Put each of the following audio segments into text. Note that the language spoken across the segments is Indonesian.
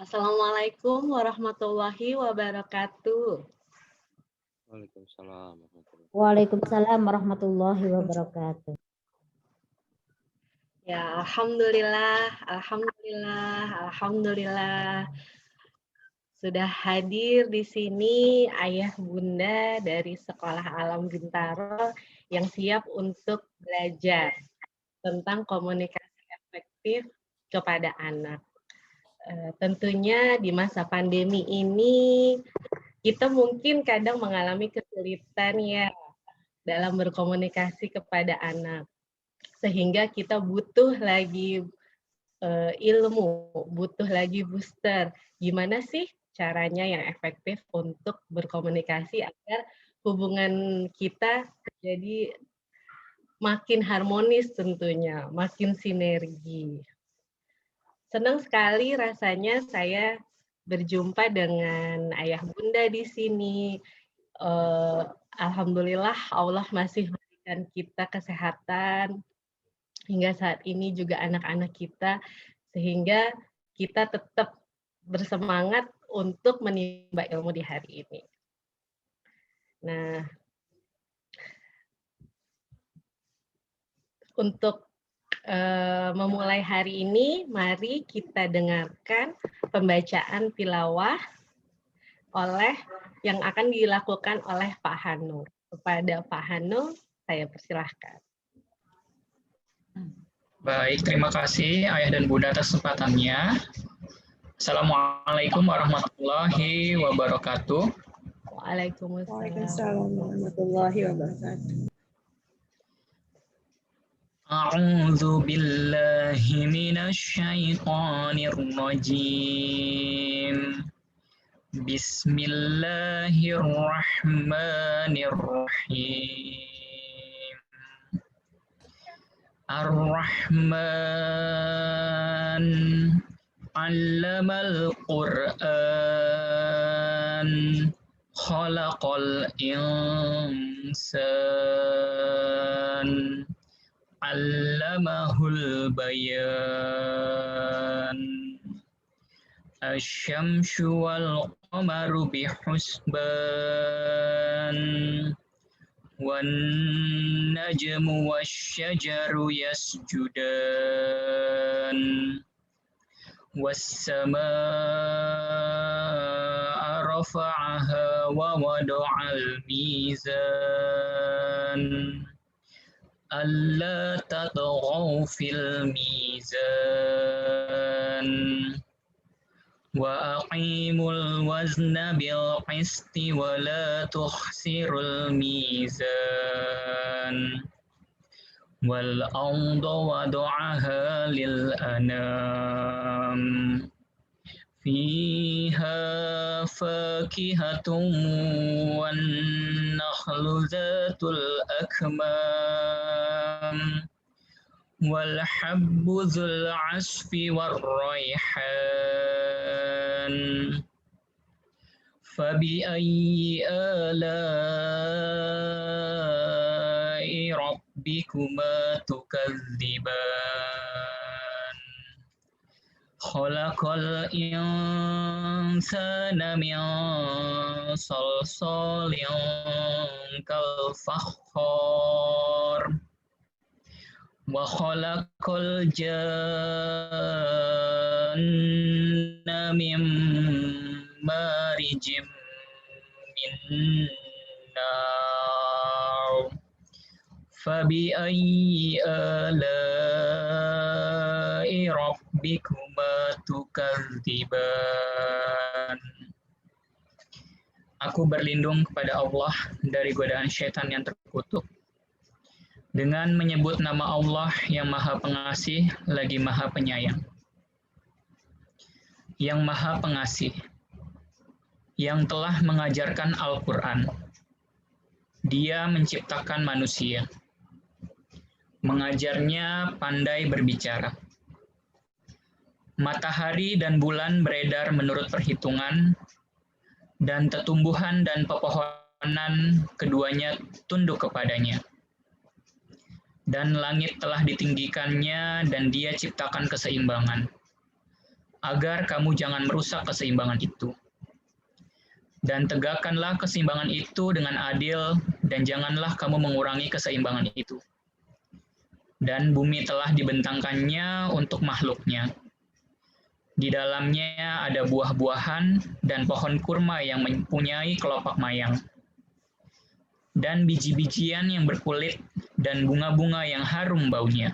Assalamualaikum warahmatullahi wabarakatuh. Waalaikumsalam. Waalaikumsalam warahmatullahi wabarakatuh. Ya, alhamdulillah. Sudah hadir di sini ayah bunda dari Sekolah Alam Bintaro yang siap untuk belajar tentang komunikasi efektif kepada anak. Tentunya di masa pandemi ini kita mungkin kadang mengalami kesulitan ya dalam berkomunikasi kepada anak, sehingga kita butuh lagi ilmu, butuh lagi booster. Gimana sih caranya yang efektif untuk berkomunikasi agar hubungan kita jadi makin harmonis tentunya, makin sinergi. Senang sekali rasanya saya berjumpa dengan ayah bunda di sini. Alhamdulillah Allah masih memberikan kita kesehatan hingga saat ini, juga anak-anak kita, sehingga kita tetap bersemangat untuk menimba ilmu di hari ini. Nah, untuk memulai hari ini, mari kita dengarkan pembacaan tilawah yang akan dilakukan oleh Pak Hanul. Kepada Pak Hanul, saya persilahkan. Baik, terima kasih Ayah dan Bunda atas kesempatannya. Assalamualaikum warahmatullahi wabarakatuh. Waalaikumsalam warahmatullahi wabarakatuh. A'udzu billahi minasy syaithanir rajim. Bismillahirrahmanirrahim. Ar-Rahman 'allamal Qur'an, khalaqal insan, 'allamahul bayan. Asy-syamsu wal qamaru bihusban, wan najmu wasyajaru yasjudan, was-samaa'a rafa'aha wa wada'al mizan, alla tatghaw fil mizan, wa aqimul wazna bil qisti wa la tukhsirul mizan, wal arda wada'aha lil anam, fiha fakihatun wan nakhlu zatul akmam, wal habbu dzul asfi war raihan. Fabi ayyi ala'i rabbikuma tukadziban. Khalaqal insana min salsalin kal fakhar, wa khalaqal janna min marijim min nar. Fabi ayyi ala'i rabbikuma tukadziban. Aku berlindung kepada Allah dari godaan syaitan yang terkutuk, dengan menyebut nama Allah yang Maha Pengasih lagi Maha Penyayang. Yang Maha Pengasih, yang telah mengajarkan Al-Quran. Dia menciptakan manusia, mengajarnya pandai berbicara. Matahari dan bulan beredar menurut perhitungan, dan tetumbuhan dan pepohonan keduanya tunduk kepadanya. Dan langit telah ditinggikannya dan dia ciptakan keseimbangan. agar kamu jangan merusak keseimbangan itu. Dan tegakkanlah keseimbangan itu dengan adil, dan janganlah kamu mengurangi keseimbangan itu. Dan bumi telah dibentangkannya untuk makhluknya. Di dalamnya ada buah-buahan dan pohon kurma yang mempunyai kelopak mayang, dan biji-bijian yang berkulit, dan bunga-bunga yang harum baunya.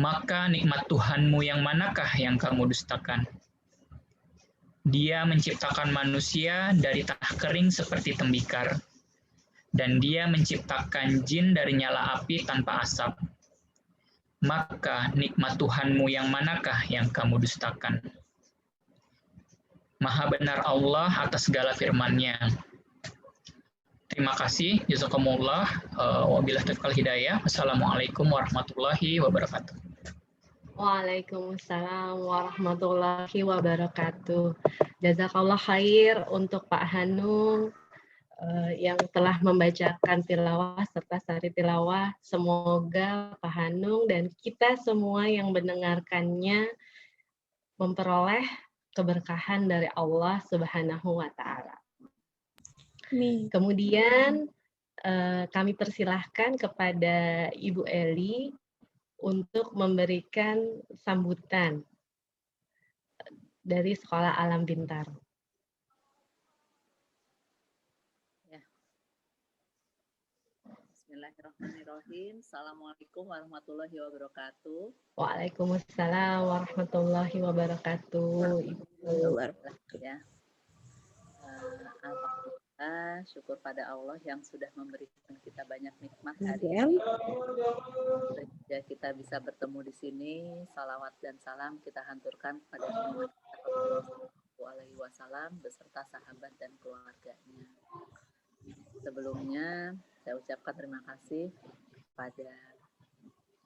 Maka nikmat Tuhanmu yang manakah yang kamu dustakan? Dia menciptakan manusia dari tanah kering seperti tembikar, dan dia menciptakan jin dari nyala api tanpa asap. Maka nikmat Tuhanmu yang manakah yang kamu dustakan? Maha benar Allah atas segala firman-Nya. Terima kasih. Jazakumullah. Wabillahi taufiq wal hidayah. Wassalamualaikum warahmatullahi wabarakatuh. Waalaikumsalam warahmatullahi wabarakatuh. Jazakallah khair untuk Pak Hanung yang telah membacakan tilawah serta sari tilawah. Semoga Pak Hanung dan kita semua yang mendengarkannya memperoleh keberkahan dari Allah Subhanahu wa Ta'ala. Kemudian kami persilahkan kepada Ibu Eli untuk memberikan sambutan dari Sekolah Alam Bintaro. Bismillahirrahmanirrahim. Assalamualaikum warahmatullahi wabarakatuh. Waalaikumsalam warahmatullahi wabarakatuh. Ya. Alhamdulillah, syukur pada Allah yang sudah memberikan kita banyak nikmat hari ini. Sehingga kita bisa bertemu di sini. Salawat dan salam kita hanturkan kepada Muhammad SAW beserta sahabat dan keluarganya. Sebelumnya saya ucapkan terima kasih kepada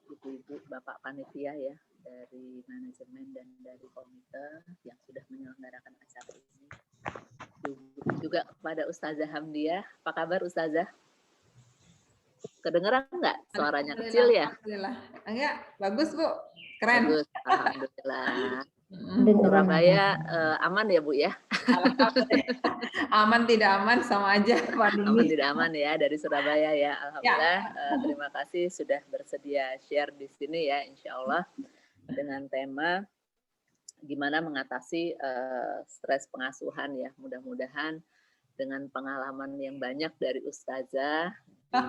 ibu-ibu, bapak panitia ya dari manajemen dan dari komite yang sudah menyelenggarakan acara ini. Juga kepada Ustazah Hamdiah. Apa kabar Ustazah? Kedengeran nggak? Suaranya kecil ya? Alhamdulillah. Enggak, bagus Bu. Keren. Bagus, alhamdulillah. Surabaya aman ya Bu ya? Aman tidak aman sama aja pandemi. Aman tidak aman ya dari Surabaya ya. Alhamdulillah. Terima kasih sudah bersedia share di sini ya, insya Allah dengan tema gimana mengatasi stres pengasuhan ya. Mudah-mudahan dengan pengalaman yang banyak dari Ustazah di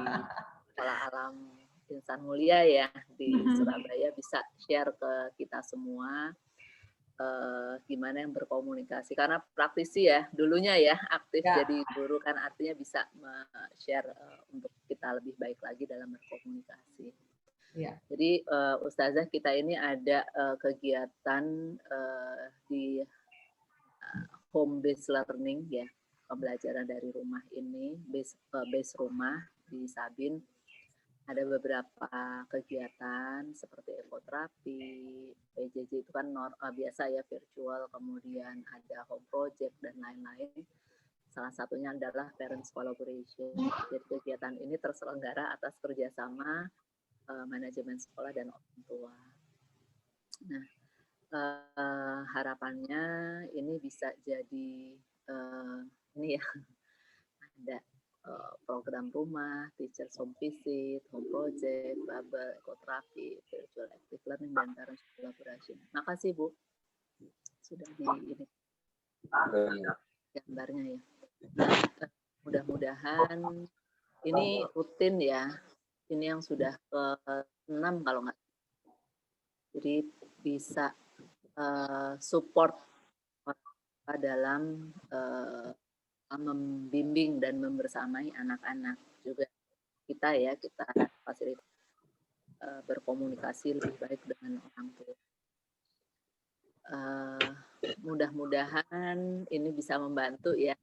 Sekolah Alam Insan Mulia ya di Surabaya bisa share ke kita semua. Gimana yang berkomunikasi karena praktisi ya dulunya ya aktif jadi guru kan artinya bisa share untuk kita lebih baik lagi dalam berkomunikasi. Jadi Ustazah kita ini ada kegiatan di home based learning ya, pembelajaran dari rumah ini base rumah di Sabin. Ada beberapa kegiatan seperti ekoterapi, PJJ itu kan biasa ya virtual, kemudian ada home project dan lain-lain. Salah satunya adalah parents collaboration. Jadi kegiatan ini terselenggara atas kerjasama manajemen sekolah dan orang tua. Nah, harapannya ini bisa jadi ini ya ada program rumah, teacher home visit, home project, bubble, ekoterapi, virtual active learning, dan parents collaboration. Makasih Bu, sudah di ini gambarnya ya. Mudah-mudahan ini rutin ya. Ini yang sudah ke-6 kalau nggak. Jadi bisa support dalam membimbing dan membersamai anak-anak juga kita fasilitas berkomunikasi lebih baik dengan orang tua. Mudah-mudahan ini bisa membantu ya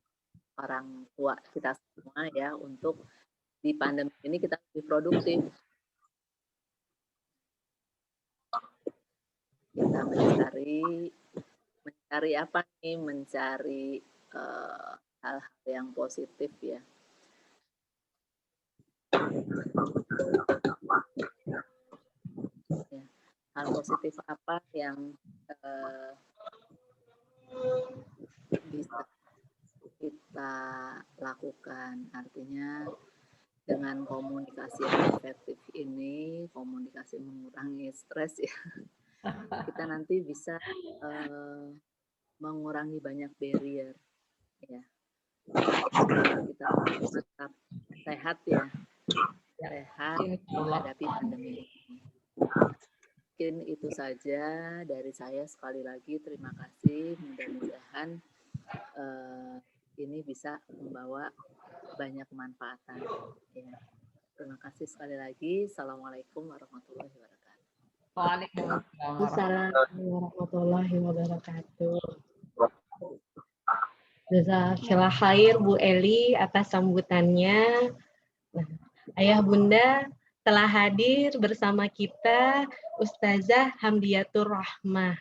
orang tua kita semua ya untuk di pandemi ini kita lebih produktif. Kita mencari apa nih? Mencari hal-hal yang positif ya. Hal positif apa yang bisa kita lakukan. Artinya dengan komunikasi yang efektif ini, komunikasi mengurangi stres ya, kita nanti bisa mengurangi banyak barrier ya. Kita tetap sehat ya, sehat menghadapi pandemi ini. Mungkin itu saja dari saya. Sekali lagi terima kasih. Mudah-mudahan ini bisa membawa banyak kemanfaatan. Ya. Terima kasih sekali lagi. Assalamualaikum warahmatullahi wabarakatuh. Waalaikumsalam. Warahmatullahi wabarakatuh. Jazakallah khair Bu Eli atas sambutannya. Nah, Ayah Bunda telah hadir bersama kita Ustazah Hamdiyatur Rahmah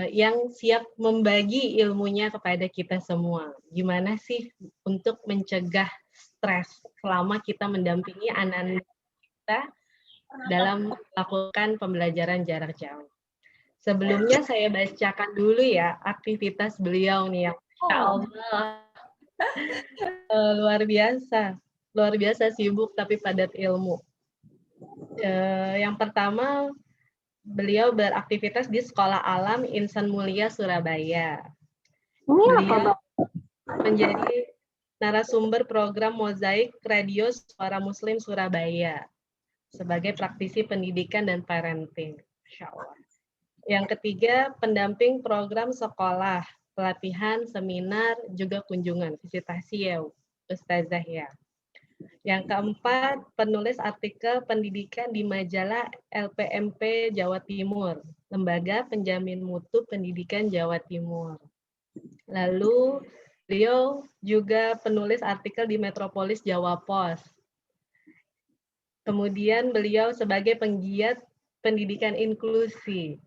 yang siap membagi ilmunya kepada kita semua. Gimana sih untuk mencegah stres selama kita mendampingi anak-anak kita dalam melakukan pembelajaran jarak jauh. Sebelumnya saya bacakan dulu ya aktivitas beliau nih yang Masya Allah luar biasa sibuk tapi padat ilmu. Yang pertama, beliau beraktivitas di Sekolah Alam Insan Mulia Surabaya. Beliau menjadi narasumber program Mozaik Radio Suara Muslim Surabaya sebagai praktisi pendidikan dan parenting. Masya Allah. Yang ketiga, pendamping program sekolah, pelatihan, seminar, juga kunjungan, visitasi ya Ustazah ya. Yang keempat, penulis artikel pendidikan di majalah LPMP Jawa Timur, Lembaga Penjamin Mutu Pendidikan Jawa Timur. Lalu beliau juga penulis artikel di Metropolis Jawa Pos. Kemudian beliau sebagai penggiat pendidikan inklusi,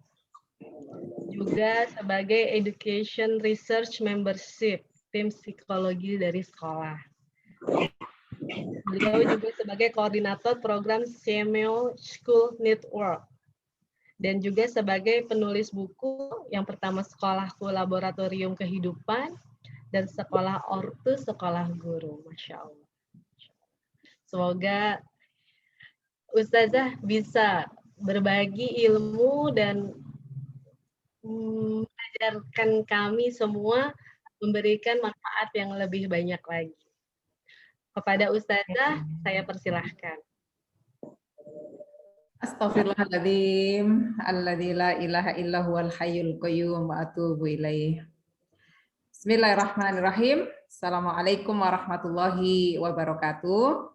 juga sebagai Education Research Membership, tim psikologi dari sekolah. Beliau juga sebagai koordinator program CMO School Network dan juga sebagai penulis buku yang pertama Sekolahku Laboratorium Kehidupan dan Sekolah Ortu Sekolah Guru. Masya Allah. Semoga Ustazah bisa berbagi ilmu dan mengajarkan kami semua memberikan manfaat yang lebih banyak lagi. Kepada Ustazah, saya persilahkan. Astaghfirullahaladzim, alladzi la ilaha illa huwal hayyul qayyum wa atubu ilaih. Bismillahirrahmanirrahim. Assalamualaikum warahmatullahi wabarakatuh.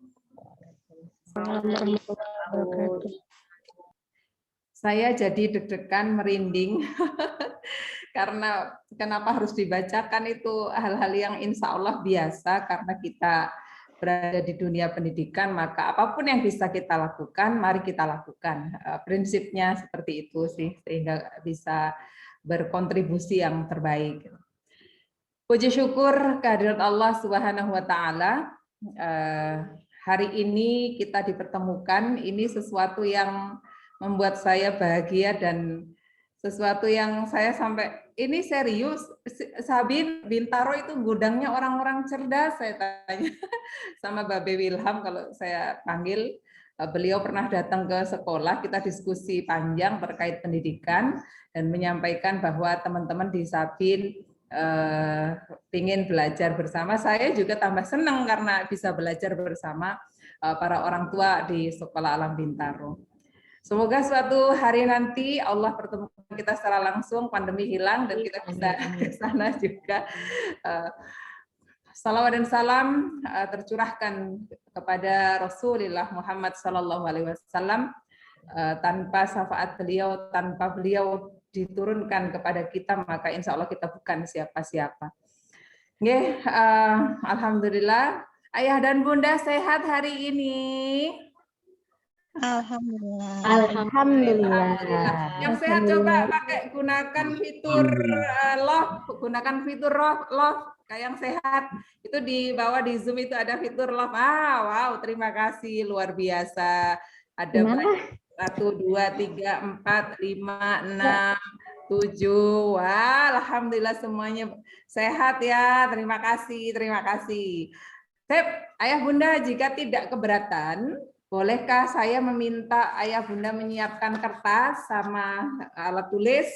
Saya jadi deg-degan, merinding, karena kenapa harus dibacakan itu hal-hal yang insya Allah biasa, karena kita berada di dunia pendidikan, maka apapun yang bisa kita lakukan, mari kita lakukan. Prinsipnya seperti itu sih, sehingga bisa berkontribusi yang terbaik. Puji syukur kehadirat Allah Subhanahu wa Ta'ala. Hari ini kita dipertemukan, ini sesuatu yang membuat saya bahagia dan sesuatu yang saya sampai ini serius. Sabin Bintaro itu gudangnya orang-orang cerdas, saya tanya sama Babe Wilham kalau saya panggil. Beliau pernah datang ke sekolah, kita diskusi panjang terkait pendidikan dan menyampaikan bahwa teman-teman di Sabin ingin belajar bersama. Saya juga tambah senang karena bisa belajar bersama para orang tua di Sekolah Alam Bintaro. Semoga suatu hari nanti Allah pertemukan kita secara langsung, pandemi hilang dan kita bisa ke sana juga. Salawat dan salam tercurahkan kepada Rasulullah Muhammad SAW. Tanpa syafaat beliau, tanpa beliau diturunkan kepada kita, maka insya Allah kita bukan siapa-siapa. Alhamdulillah, ayah dan bunda sehat hari ini. Alhamdulillah. Alhamdulillah. Yang sehat coba pakai gunakan fitur love, gunakan fitur love kayak yang sehat. Itu di bawah di Zoom itu ada fitur love. Wow, terima kasih luar biasa. Ada banyak 1, 2, 3, 4, 5, 6, 7. Wah, alhamdulillah semuanya sehat ya. Terima kasih, terima kasih. Sip, Ayah Bunda, jika tidak keberatan, bolehkah saya meminta Ayah Bunda menyiapkan kertas sama alat tulis?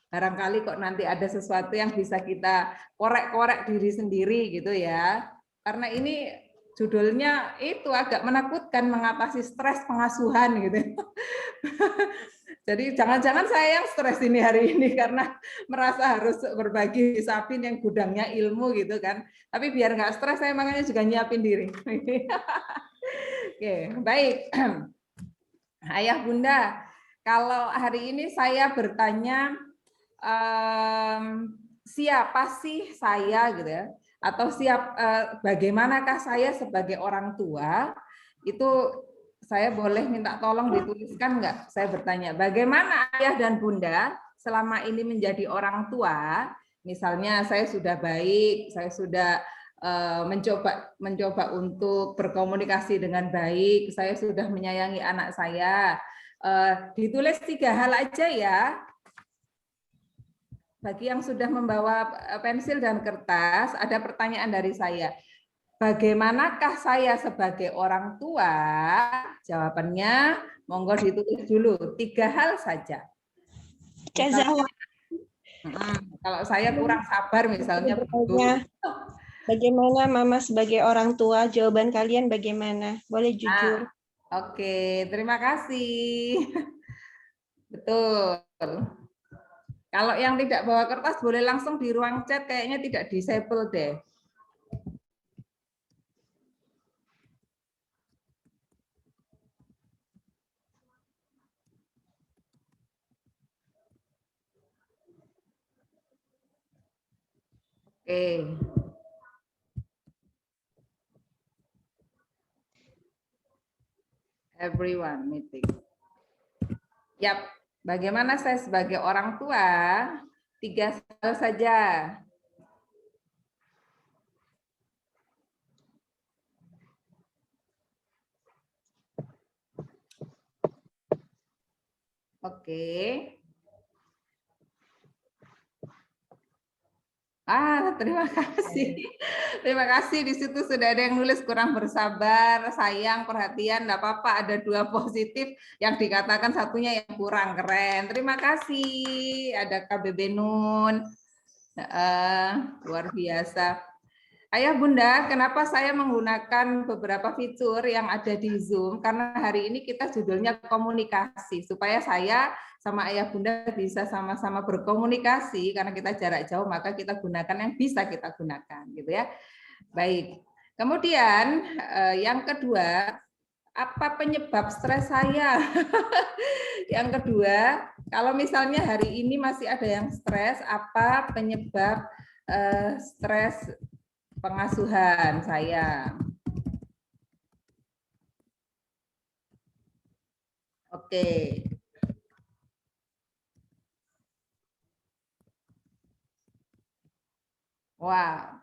Barangkali kok nanti ada sesuatu yang bisa kita korek-korek diri sendiri gitu ya. Karena ini judulnya itu agak menakutkan, mengatasi stres pengasuhan gitu. Jadi jangan-jangan saya yang stres ini hari ini karena merasa harus berbagi Sabin yang gudangnya ilmu gitu kan. Tapi biar nggak stres saya makanya juga nyiapin diri. Oke, baik. Ayah Bunda, kalau hari ini saya bertanya siapa sih saya gitu ya? Atau bagaimanakah saya sebagai orang tua? Itu saya boleh minta tolong dituliskan nggak? Saya bertanya, bagaimana ayah dan bunda selama ini menjadi orang tua? Misalnya saya sudah baik, saya sudah mencoba untuk berkomunikasi dengan baik, saya sudah menyayangi anak saya. Ditulis 3 hal aja ya. Bagi yang sudah membawa pensil dan kertas, ada pertanyaan dari saya. Bagaimanakah saya sebagai orang tua? Jawabannya monggo ditulis dulu. 3 hal saja. Misalnya, kalau saya kurang sabar misalnya. Bagaimana Mama sebagai orang tua? Jawaban kalian bagaimana? Boleh jujur. Oke, terima kasih. Betul. Kalau yang tidak bawa kertas boleh langsung di ruang chat, kayaknya tidak disable deh. Oke. Everyone meeting. Yap, bagaimana saya sebagai orang tua? 3 hal saja. Oke. Terima kasih. Terima kasih. Di situ sudah ada yang nulis kurang bersabar, sayang, perhatian, enggak apa-apa. Ada 2 positif yang dikatakan satunya yang kurang, keren. Terima kasih. Ada KBB Nun. Luar biasa. Ayah Bunda, kenapa saya menggunakan beberapa fitur yang ada di Zoom? Karena hari ini kita judulnya komunikasi, supaya saya sama Ayah Bunda bisa sama-sama berkomunikasi, karena kita jarak jauh, maka kita gunakan yang bisa kita gunakan, gitu ya. Baik. Kemudian yang kedua, apa penyebab stres saya? Yang kedua, kalau misalnya hari ini masih ada yang stres, apa penyebab stres pengasuhan saya? Oke. Wow,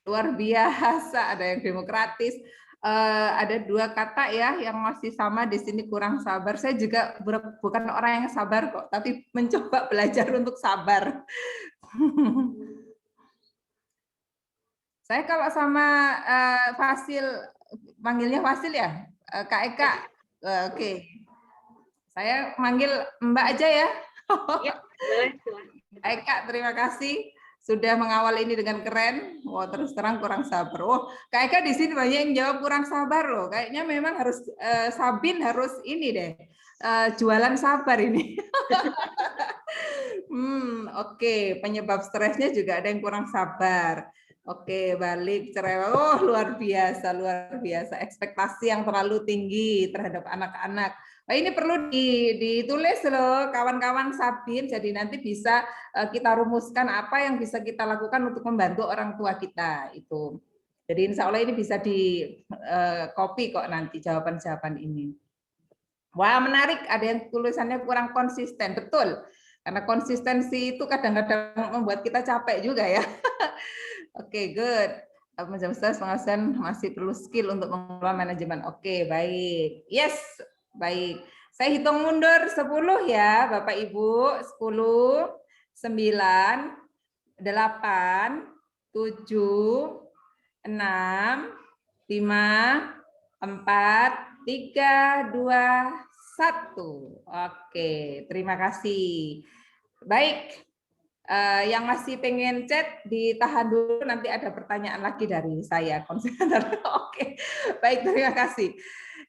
luar biasa. Ada yang demokratis. Ada 2 kata ya yang masih sama di sini, kurang sabar. Saya juga bukan orang yang sabar kok, tapi mencoba belajar untuk sabar. Saya kalau sama Fasil, manggilnya Fasil ya, Kak Eka. Oke. Saya manggil Mbak aja ya. Ya, boleh. Eka, terima kasih sudah mengawal ini dengan keren. Wah, terus terang kurang sabar. Oh, Kak Eka di sini banyak yang jawab kurang sabar loh. Kayaknya memang harus Sabin harus ini deh. Jualan sabar ini. Oke, penyebab stresnya juga ada yang kurang sabar. Oke, balik cerewet. Oh, luar biasa, luar biasa. Ekspektasi yang terlalu tinggi terhadap anak-anak. Nah, ini perlu ditulis loh, kawan-kawan Sabin. Jadi nanti bisa kita rumuskan apa yang bisa kita lakukan untuk membantu orang tua kita itu. Jadi insya Allah ini bisa di copy kok nanti jawaban-jawaban ini. Wah, menarik. Ada yang tulisannya kurang konsisten, betul. Karena konsistensi itu kadang-kadang membuat kita capek juga ya. Oke, good. Pengasuhan masih perlu skill untuk mengelola manajemen. Oke, baik. Yes, baik. Saya hitung mundur 10 ya, Bapak Ibu. 10, 9, 8, 7, 6, 5, 4, 3, 2, 1. Oke, terima kasih. Baik, yang masih pengen chat ditahan dulu, nanti ada pertanyaan lagi dari saya konselor. Oke, baik, terima kasih.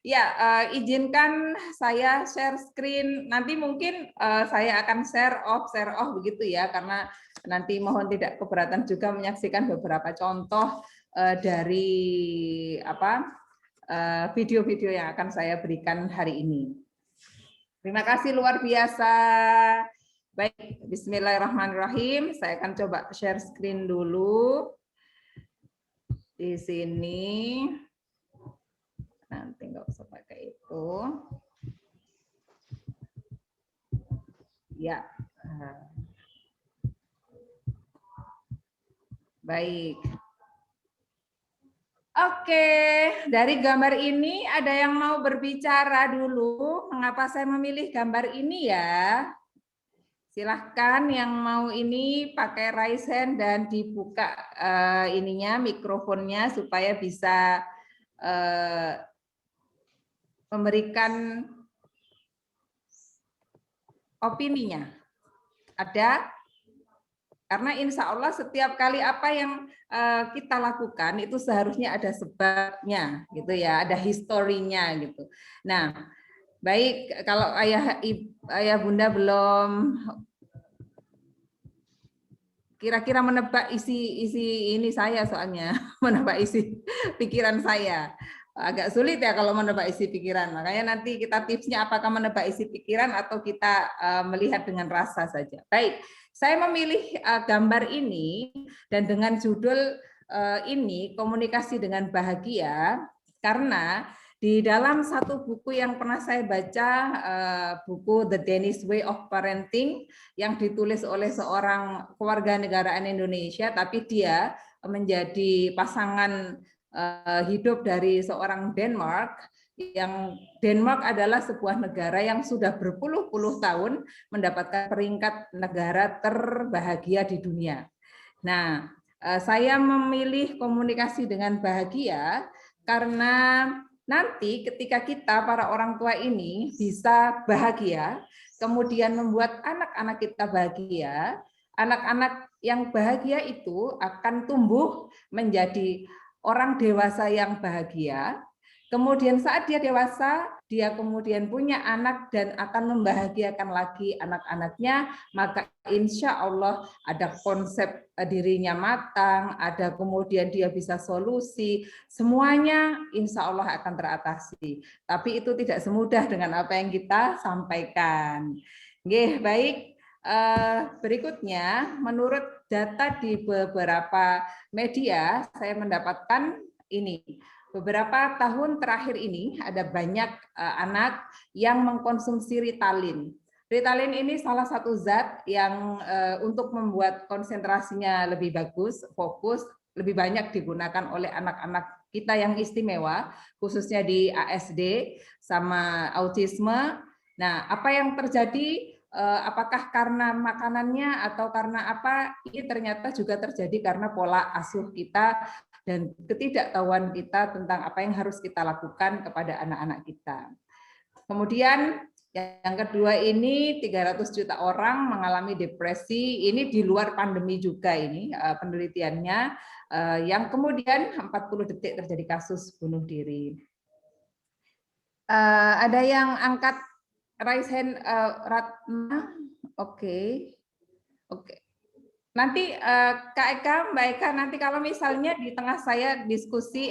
Ya, izinkan saya share screen. Nanti mungkin saya akan share off begitu ya, karena nanti mohon tidak keberatan juga menyaksikan beberapa contoh dari video-video yang akan saya berikan hari ini. Terima kasih luar biasa. Baik, bismillahirrahmanirrahim. Saya akan coba share screen dulu di sini. Nanti nggak usah pakai itu. Ya. Baik. Oke, dari gambar ini ada yang mau berbicara dulu. Mengapa saya memilih gambar ini ya? Silahkan yang mau ini pakai raise hand dan dibuka ininya mikrofonnya supaya bisa memberikan opininya. Ada? Karena insya Allah setiap kali apa yang kita lakukan itu seharusnya ada sebabnya, gitu ya, ada historinya gitu. Nah, baik, kalau ayah bunda belum kira-kira menebak isi ini saya soalnya menebak isi pikiran saya. Agak sulit ya kalau menebak isi pikiran. Makanya nanti kita tipsnya apakah menebak isi pikiran atau kita melihat dengan rasa saja. Baik, saya memilih gambar ini dan dengan judul ini komunikasi dengan bahagia karena di dalam satu buku yang pernah saya baca, buku The Danish Way of Parenting yang ditulis oleh seorang kewarganegaraan Indonesia, tapi dia menjadi pasangan hidup dari seorang Denmark, yang Denmark adalah sebuah negara yang sudah berpuluh-puluh tahun mendapatkan peringkat negara terbahagia di dunia. Nah, saya memilih komunikasi dengan bahagia karena nanti ketika kita para orang tua ini bisa bahagia, kemudian membuat anak-anak kita bahagia, anak-anak yang bahagia itu akan tumbuh menjadi orang dewasa yang bahagia. Kemudian saat dia dewasa, dia kemudian punya anak dan akan membahagiakan lagi anak-anaknya, maka insya Allah ada konsep dirinya matang, ada kemudian dia bisa solusi, semuanya insya Allah akan teratasi. Tapi itu tidak semudah dengan apa yang kita sampaikan. Oke, baik. Berikutnya, menurut data di beberapa media, saya mendapatkan ini. Beberapa tahun terakhir ini ada banyak anak yang mengkonsumsi Ritalin. Ritalin ini salah satu zat yang untuk membuat konsentrasinya lebih bagus, fokus, lebih banyak digunakan oleh anak-anak kita yang istimewa, khususnya di ASD sama autisme. Nah, apa yang terjadi? Apakah karena makanannya atau karena apa? Ini ternyata juga terjadi karena pola asuh kita dan ketidaktahuan kita tentang apa yang harus kita lakukan kepada anak-anak kita. Kemudian yang kedua ini 300 juta orang mengalami depresi. Ini di luar pandemi juga ini penelitiannya. Yang kemudian 40 detik terjadi kasus bunuh diri. Ada yang angkat raise hand, Ratna, oke. Nanti Kak Eka, Mbak Eka, nanti kalau misalnya di tengah saya diskusi,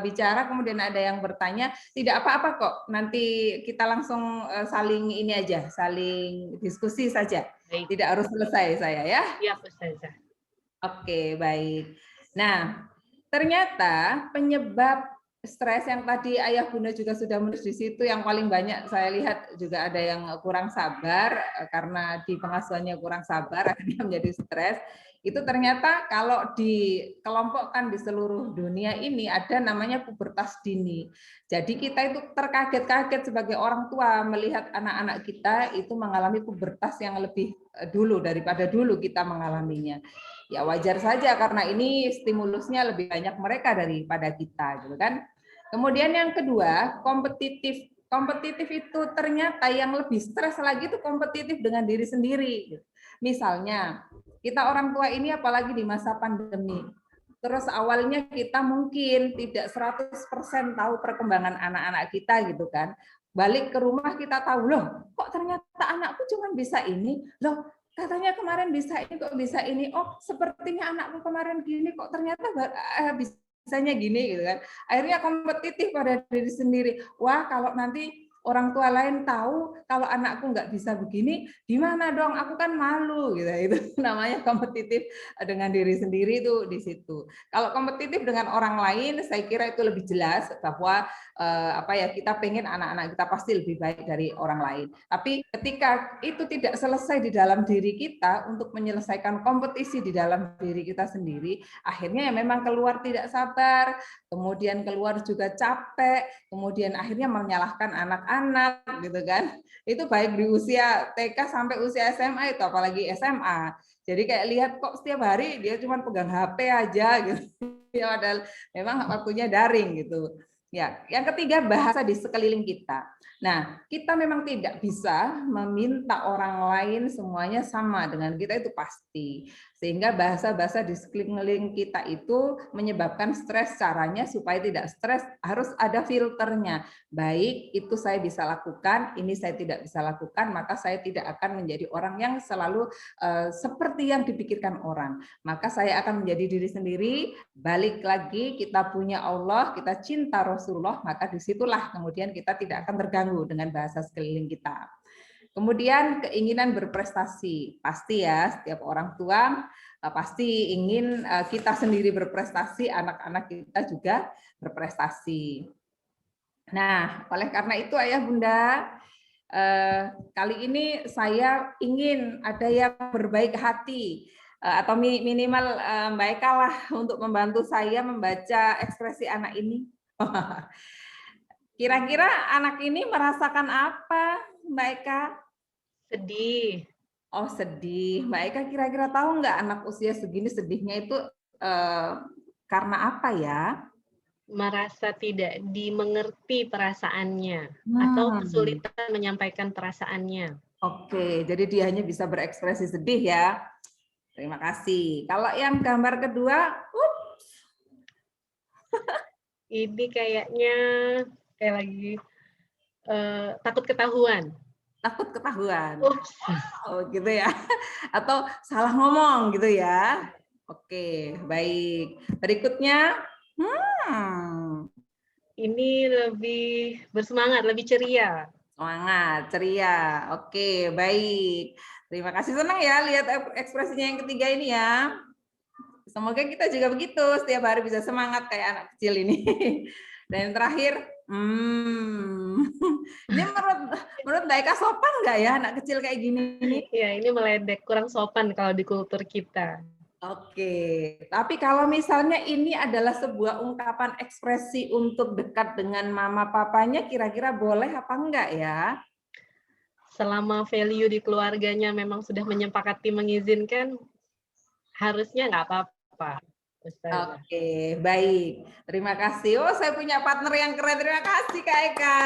bicara, kemudian ada yang bertanya, tidak apa-apa kok. Nanti kita langsung saling ini aja, saling diskusi saja. Baik. Tidak harus selesai saya ya. Iya, Ustazah. Oke, baik. Nah, ternyata penyebab stres yang tadi Ayah Bunda juga sudah menulis di situ, yang paling banyak saya lihat juga ada yang kurang sabar karena di pengasuhannya kurang sabar akhirnya menjadi stres. Itu ternyata kalau dikelompokkan di seluruh dunia ini ada namanya pubertas dini. Jadi kita itu terkaget-kaget sebagai orang tua melihat anak-anak kita itu mengalami pubertas yang lebih dulu daripada dulu kita mengalaminya. Ya wajar saja karena ini stimulusnya lebih banyak mereka daripada kita, gitu kan. Kemudian yang kedua, kompetitif. Kompetitif itu ternyata yang lebih stres lagi itu kompetitif dengan diri sendiri. Misalnya, kita orang tua ini apalagi di masa pandemi. Terus awalnya kita mungkin tidak 100% tahu perkembangan anak-anak kita gitu kan. Balik ke rumah kita tahu, loh kok ternyata anakku cuma bisa ini, loh katanya kemarin bisa ini, kok bisa ini, oh sepertinya anakku kemarin gini, kok ternyata bisanya gini gitu kan. Akhirnya kompetitif pada diri sendiri. Wah, kalau nanti orang tua lain tahu kalau anakku nggak bisa begini, gimana dong? Aku kan malu gitu. Itu namanya kompetitif dengan diri sendiri itu di situ. Kalau kompetitif dengan orang lain, saya kira itu lebih jelas bahwa kita pengen anak-anak kita pasti lebih baik dari orang lain. Tapi ketika itu tidak selesai di dalam diri kita untuk menyelesaikan kompetisi di dalam diri kita sendiri, akhirnya ya memang keluar tidak sabar, kemudian keluar juga capek, kemudian akhirnya menyalahkan anak-anak gitu kan. Itu baik di usia TK sampai usia SMA itu, apalagi SMA. Jadi kayak lihat kok setiap hari dia cuma pegang HP aja gitu. Ya padahal memang waktunya daring gitu. Ya, yang ketiga bahasa di sekeliling kita. Nah, kita memang tidak bisa meminta orang lain semuanya sama dengan kita, itu pasti. Sehingga bahasa-bahasa di sekeliling kita itu menyebabkan stres. Caranya supaya tidak stres harus ada filternya. Baik, itu saya bisa lakukan, ini saya tidak bisa lakukan, maka saya tidak akan menjadi orang yang selalu seperti yang dipikirkan orang. Maka saya akan menjadi diri sendiri. Balik lagi, kita punya Allah, kita cinta Rasulullah, maka disitulah kemudian kita tidak akan terganggu dengan bahasa sekeliling kita. Kemudian keinginan berprestasi, pasti ya setiap orang tua pasti ingin kita sendiri berprestasi, anak-anak kita juga berprestasi. Nah, oleh karena itu Ayah Bunda, kali ini saya ingin ada yang berbaik hati atau minimal Mbak Eka lah untuk membantu saya membaca ekspresi anak ini. Kira-kira anak ini merasakan apa, Mbak Eka? Sedih. Oh, sedih. Mbak Eka kira-kira tahu nggak anak usia segini sedihnya itu karena apa ya? Merasa tidak dimengerti perasaannya atau kesulitan menyampaikan perasaannya. Oke, jadi dia hanya bisa berekspresi sedih ya. Terima kasih. Kalau yang gambar kedua, ini kayaknya kayak lagi takut ketahuan. Takut ketahuan. Ups. Oh, gitu ya. Atau salah ngomong gitu ya. Oke, baik. Berikutnya, ini lebih bersemangat, lebih ceria. Semangat, ceria. Oke, baik. Terima kasih, senang ya lihat ekspresinya yang ketiga ini ya. Semoga kita juga begitu, setiap hari bisa semangat kayak anak kecil ini. Dan yang terakhir, ini menurut Mbak Eka sopan nggak ya anak kecil kayak gini? Ya, ini meledek, kurang sopan kalau di kultur kita. Oke, tapi kalau misalnya ini adalah sebuah ungkapan ekspresi untuk dekat dengan mama papanya, kira-kira boleh apa enggak ya? Selama value di keluarganya memang sudah menyepakati mengizinkan, harusnya nggak apa-apa. Oke, baik. Terima kasih. Oh, saya punya partner yang keren. Terima kasih, Kak Eka.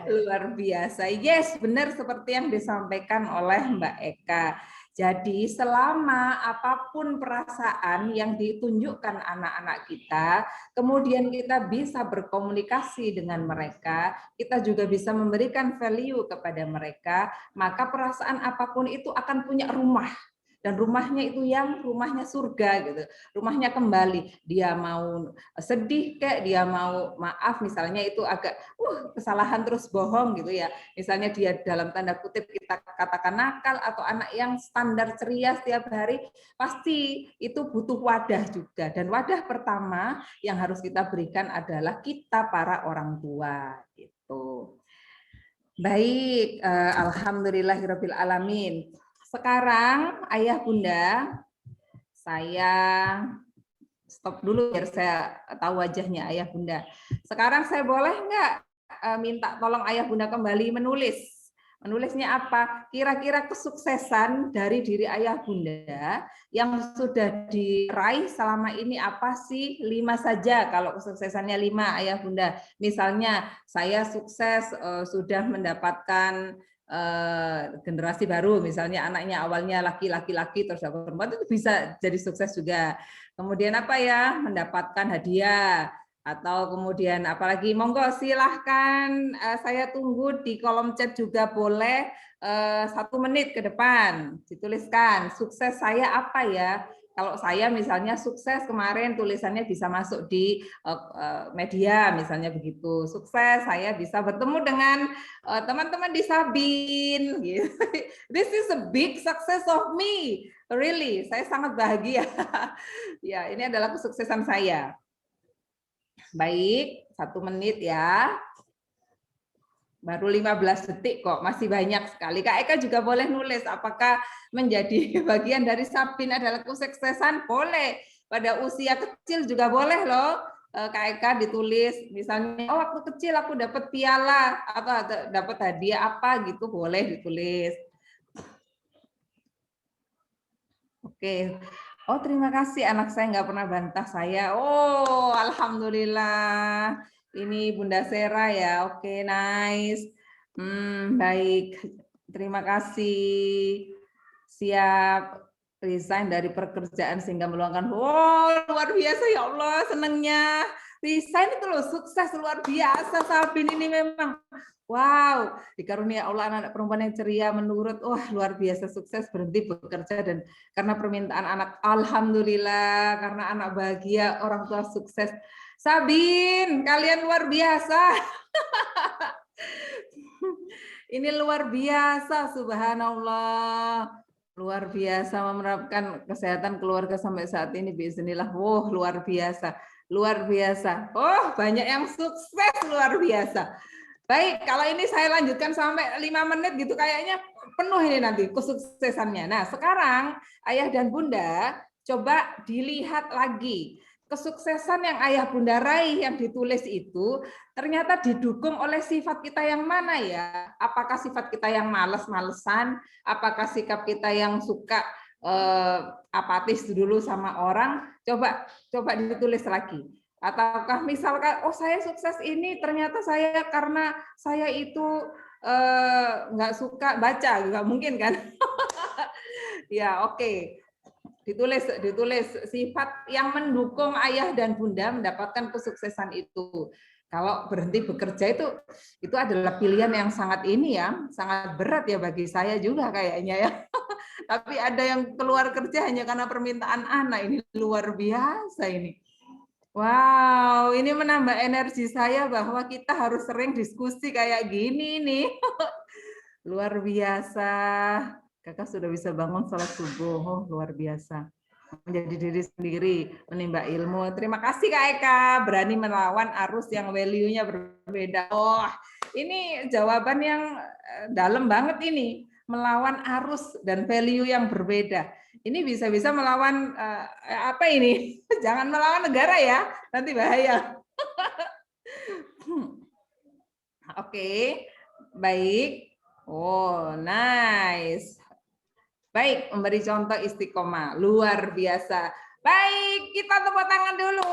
Luar biasa. Yes, benar seperti yang disampaikan oleh Mbak Eka. Jadi selama apapun perasaan yang ditunjukkan anak-anak kita, kemudian kita bisa berkomunikasi dengan mereka, kita juga bisa memberikan value kepada mereka, maka perasaan apapun itu akan punya rumah. dan rumahnya itu yang rumahnya surga gitu, rumahnya kembali. Dia mau sedih kayak, dia mau maaf misalnya itu agak kesalahan terus bohong gitu ya. Misalnya dia dalam tanda kutip kita katakan nakal atau anak yang standar ceria setiap hari, pasti itu butuh wadah juga. Dan wadah pertama yang harus kita berikan adalah kita para orang tua gitu. Baik, alhamdulillahirabbil alamin. Sekarang ayah bunda, saya stop dulu biar saya tahu wajahnya ayah bunda. Sekarang saya boleh nggak minta tolong ayah bunda kembali menulis? Menulisnya apa? Kira-kira kesuksesan dari diri ayah bunda yang sudah diraih selama ini apa sih? 5 saja kalau kesuksesannya 5 ayah bunda. Misalnya saya sukses sudah mendapatkan generasi baru, misalnya anaknya awalnya laki-laki terus dapat perempuan, itu bisa jadi sukses juga. Kemudian apa ya? Mendapatkan hadiah. Atau kemudian apalagi, monggo silahkan, saya tunggu di kolom chat juga boleh, 1 menit ke depan dituliskan sukses saya apa ya. Kalau saya misalnya sukses kemarin tulisannya bisa masuk di media misalnya begitu, sukses saya bisa bertemu dengan teman-teman di Sabin. This is a big success of me, really, saya sangat bahagia. Ya, ini adalah kesuksesan saya. Baik, 1 menit ya. Baru 15 detik kok, masih banyak sekali. Kak Eka juga boleh nulis, apakah menjadi bagian dari Sabin adalah kesuksesan? Boleh. Pada usia kecil juga boleh loh. Kak Eka ditulis, misalnya, oh waktu kecil aku dapat piala, atau dapat hadiah apa gitu, boleh ditulis. Oke. Oh, terima kasih, anak saya nggak pernah bantah saya. Oh, alhamdulillah. Ini Bunda Sera ya. Oke, nice. Baik. Terima kasih. Siap resign dari pekerjaan sehingga meluangkan. Oh, luar biasa ya Allah, senangnya. Resign itu loh sukses luar biasa. Sabin ini memang wow, dikarunia Allah anak-anak perempuan yang ceria, menurut, wah luar biasa sukses berhenti bekerja dan karena permintaan anak, alhamdulillah, karena anak bahagia, orang tua sukses. Sabin, kalian luar biasa. Ini luar biasa, subhanallah. Luar biasa menerapkan kesehatan keluarga sampai saat ini, bismillah. Wow, luar biasa. Luar biasa. Oh, banyak yang sukses luar biasa. Baik, kalau ini saya lanjutkan sampai 5 menit gitu kayaknya penuh ini nanti kesuksesannya. Nah, sekarang ayah dan bunda coba dilihat lagi. Kesuksesan yang ayah bunda raih yang ditulis itu ternyata didukung oleh sifat kita yang mana ya? Apakah sifat kita yang malas-malesan? Apakah sikap kita yang suka apatis dulu sama orang? Coba ditulis lagi. Ataukah misalkan, oh saya sukses ini ternyata saya karena saya itu nggak suka baca, nggak mungkin kan? Ya oke. Ditulis sifat yang mendukung ayah dan bunda mendapatkan kesuksesan itu. Kalau berhenti bekerja itu adalah pilihan yang sangat ini ya, sangat berat ya bagi saya juga kayaknya ya. Tapi ada yang keluar kerja hanya karena permintaan anak, ini luar biasa ini. Wow, ini menambah energi saya bahwa kita harus sering diskusi kayak gini nih. Luar biasa. Kakak sudah bisa bangun sholat subuh. Oh, luar biasa. Menjadi diri sendiri, menimba ilmu. Terima kasih Kak Eka, berani melawan arus yang value-nya berbeda. Oh, ini jawaban yang dalam banget ini. Melawan arus dan value yang berbeda. Ini bisa-bisa melawan apa ini? Jangan melawan negara ya, nanti bahaya. Oke, baik. Oh, nice. Baik, memberi contoh istiqomah, luar biasa. Baik, kita tepuk tangan dulu.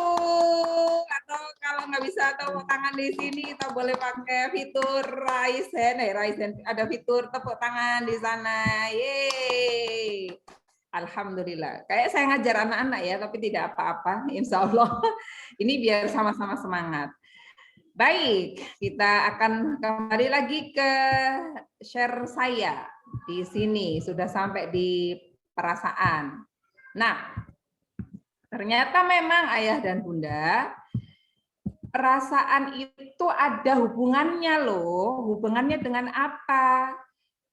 Atau kalau nggak bisa tepuk tangan di sini, kita boleh pakai fitur raise hand. Ada fitur tepuk tangan di sana. Yeay. Alhamdulillah. Kayak saya ngajar anak-anak ya, tapi tidak apa-apa, insya Allah. Ini biar sama-sama semangat. Baik, kita akan kembali lagi ke share saya. Di sini sudah sampai di perasaan. Nah, ternyata memang ayah dan bunda, perasaan itu ada hubungannya loh. Hubungannya dengan apa?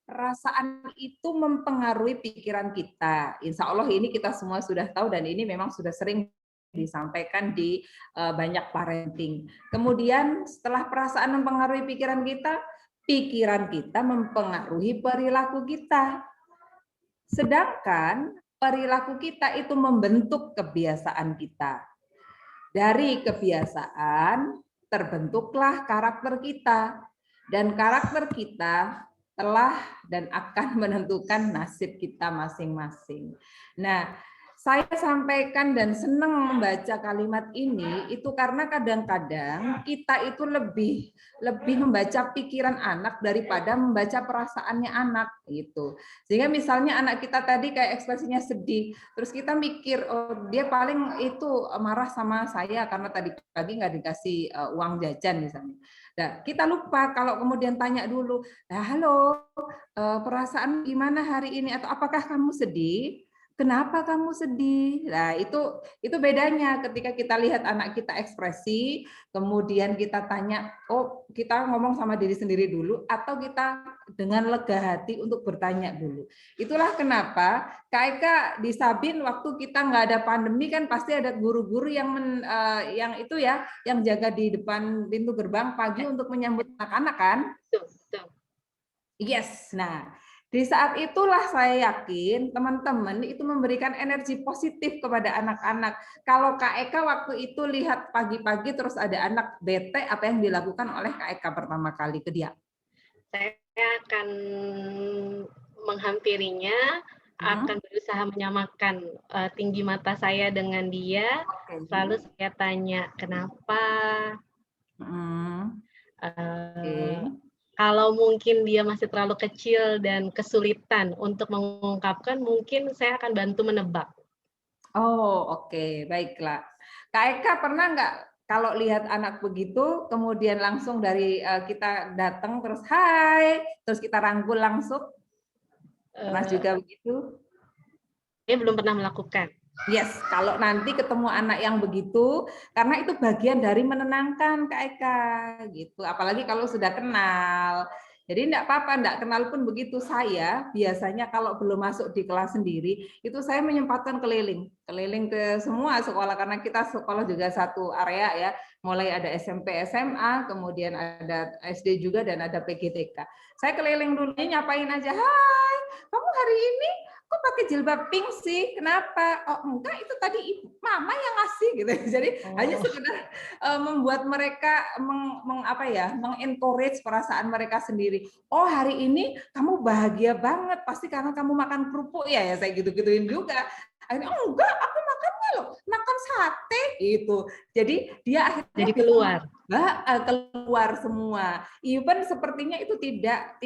Perasaan itu mempengaruhi pikiran kita. Insya Allah ini kita semua sudah tahu dan ini memang sudah sering disampaikan di banyak parenting. Kemudian setelah perasaan mempengaruhi pikiran kita mempengaruhi perilaku kita. Sedangkan perilaku kita itu membentuk kebiasaan kita. Dari kebiasaan terbentuklah karakter kita. Dan karakter kita telah dan akan menentukan nasib kita masing-masing. Nah, saya sampaikan dan senang membaca kalimat ini itu karena kadang-kadang kita itu lebih membaca pikiran anak daripada membaca perasaannya anak gitu. Sehingga misalnya anak kita tadi kayak ekspresinya sedih, terus kita mikir oh dia paling itu marah sama saya karena tadi pagi nggak dikasih uang jajan misalnya. Nah, kita lupa kalau kemudian tanya dulu, nah, halo, perasaan gimana hari ini atau apakah kamu sedih? Kenapa kamu sedih? Nah, itu bedanya ketika kita lihat anak kita ekspresi, kemudian kita tanya, oh kita ngomong sama diri sendiri dulu, atau kita dengan lega hati untuk bertanya dulu. Itulah kenapa Kak Eka di Sabin waktu kita nggak ada pandemi kan pasti ada guru-guru yang jaga di depan pintu gerbang pagi untuk menyambut anak-anak kan? Betul. Yes, nah. Di saat itulah saya yakin teman-teman itu memberikan energi positif kepada anak-anak. Kalau Kak Eka waktu itu lihat pagi-pagi terus ada anak bete, apa yang dilakukan oleh Kak Eka pertama kali ke dia? Saya akan menghampirinya, akan berusaha menyamakan tinggi mata saya dengan dia. Lalu saya tanya, kenapa? Kalau mungkin dia masih terlalu kecil dan kesulitan untuk mengungkapkan, mungkin saya akan bantu menebak. Oh, oke. Baiklah. Kak Eka pernah nggak kalau lihat anak begitu, kemudian langsung dari kita datang terus hai, terus kita rangkul langsung? Pernah juga begitu? Saya belum pernah melakukan. Yes, kalau nanti ketemu anak yang begitu, karena itu bagian dari menenangkan Kak Eka, gitu. Apalagi kalau sudah kenal. Jadi enggak apa-apa, enggak kenal pun begitu. Saya biasanya kalau belum masuk di kelas sendiri, itu saya menyempatkan keliling ke semua sekolah, karena kita sekolah juga satu area ya, mulai ada SMP, SMA, kemudian ada SD juga, dan ada PGTK. Saya keliling dulu, nyapain aja, hai, kamu hari ini kok pakai jilbab pink sih? Kenapa? Oh enggak, itu tadi mama yang ngasih gitu. Jadi hanya sekedar membuat mereka mengencourage perasaan mereka sendiri. Oh hari ini kamu bahagia banget, pasti karena kamu makan kerupuk ya saya gitu-gituin juga. Akhirnya oh enggak, aku makannya loh, makan sate gitu. Jadi dia akhirnya keluar semua. Even sepertinya itu tidak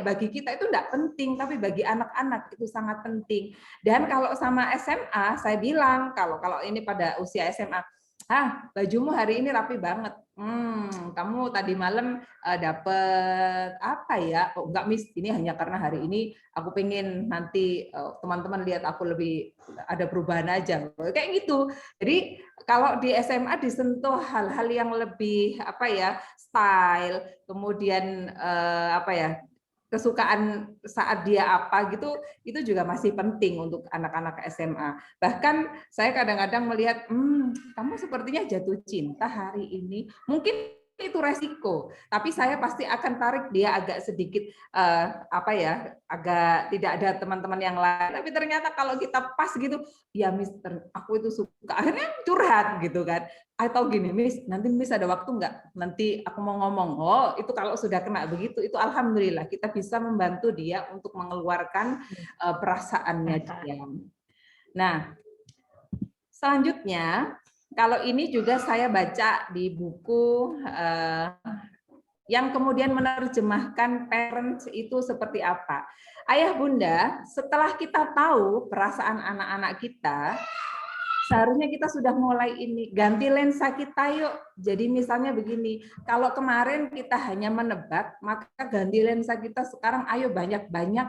bagi kita itu tidak penting, tapi bagi anak-anak itu sangat penting. Dan kalau sama SMA saya bilang kalau ini pada usia SMA, bajumu hari ini rapi banget. Kamu tadi malam dapat apa ya? Oh enggak Miss, ini hanya karena hari ini aku pengen nanti teman-teman lihat aku lebih ada perubahan aja. Kayak gitu. Jadi kalau di SMA disentuh hal-hal yang lebih style, kemudian kesukaan saat dia apa gitu, itu juga masih penting untuk anak-anak SMA. Bahkan saya kadang-kadang melihat, kamu sepertinya jatuh cinta hari ini. Mungkin itu resiko, tapi saya pasti akan tarik dia agak sedikit agak tidak ada teman-teman yang lain. Tapi ternyata kalau kita pas gitu, ya Mister, aku itu suka, akhirnya curhat gitu kan. Atau gini, Miss, nanti Miss ada waktu nggak? Nanti aku mau ngomong. Oh, itu kalau sudah kena begitu, itu alhamdulillah kita bisa membantu dia untuk mengeluarkan perasaannya dia. Nah, selanjutnya, kalau ini juga saya baca di buku yang kemudian menerjemahkan parents itu seperti apa. Ayah bunda, setelah kita tahu perasaan anak-anak kita, seharusnya kita sudah mulai ini, ganti lensa kita yuk. Jadi misalnya begini, kalau kemarin kita hanya menebak, maka ganti lensa kita sekarang ayo banyak-banyak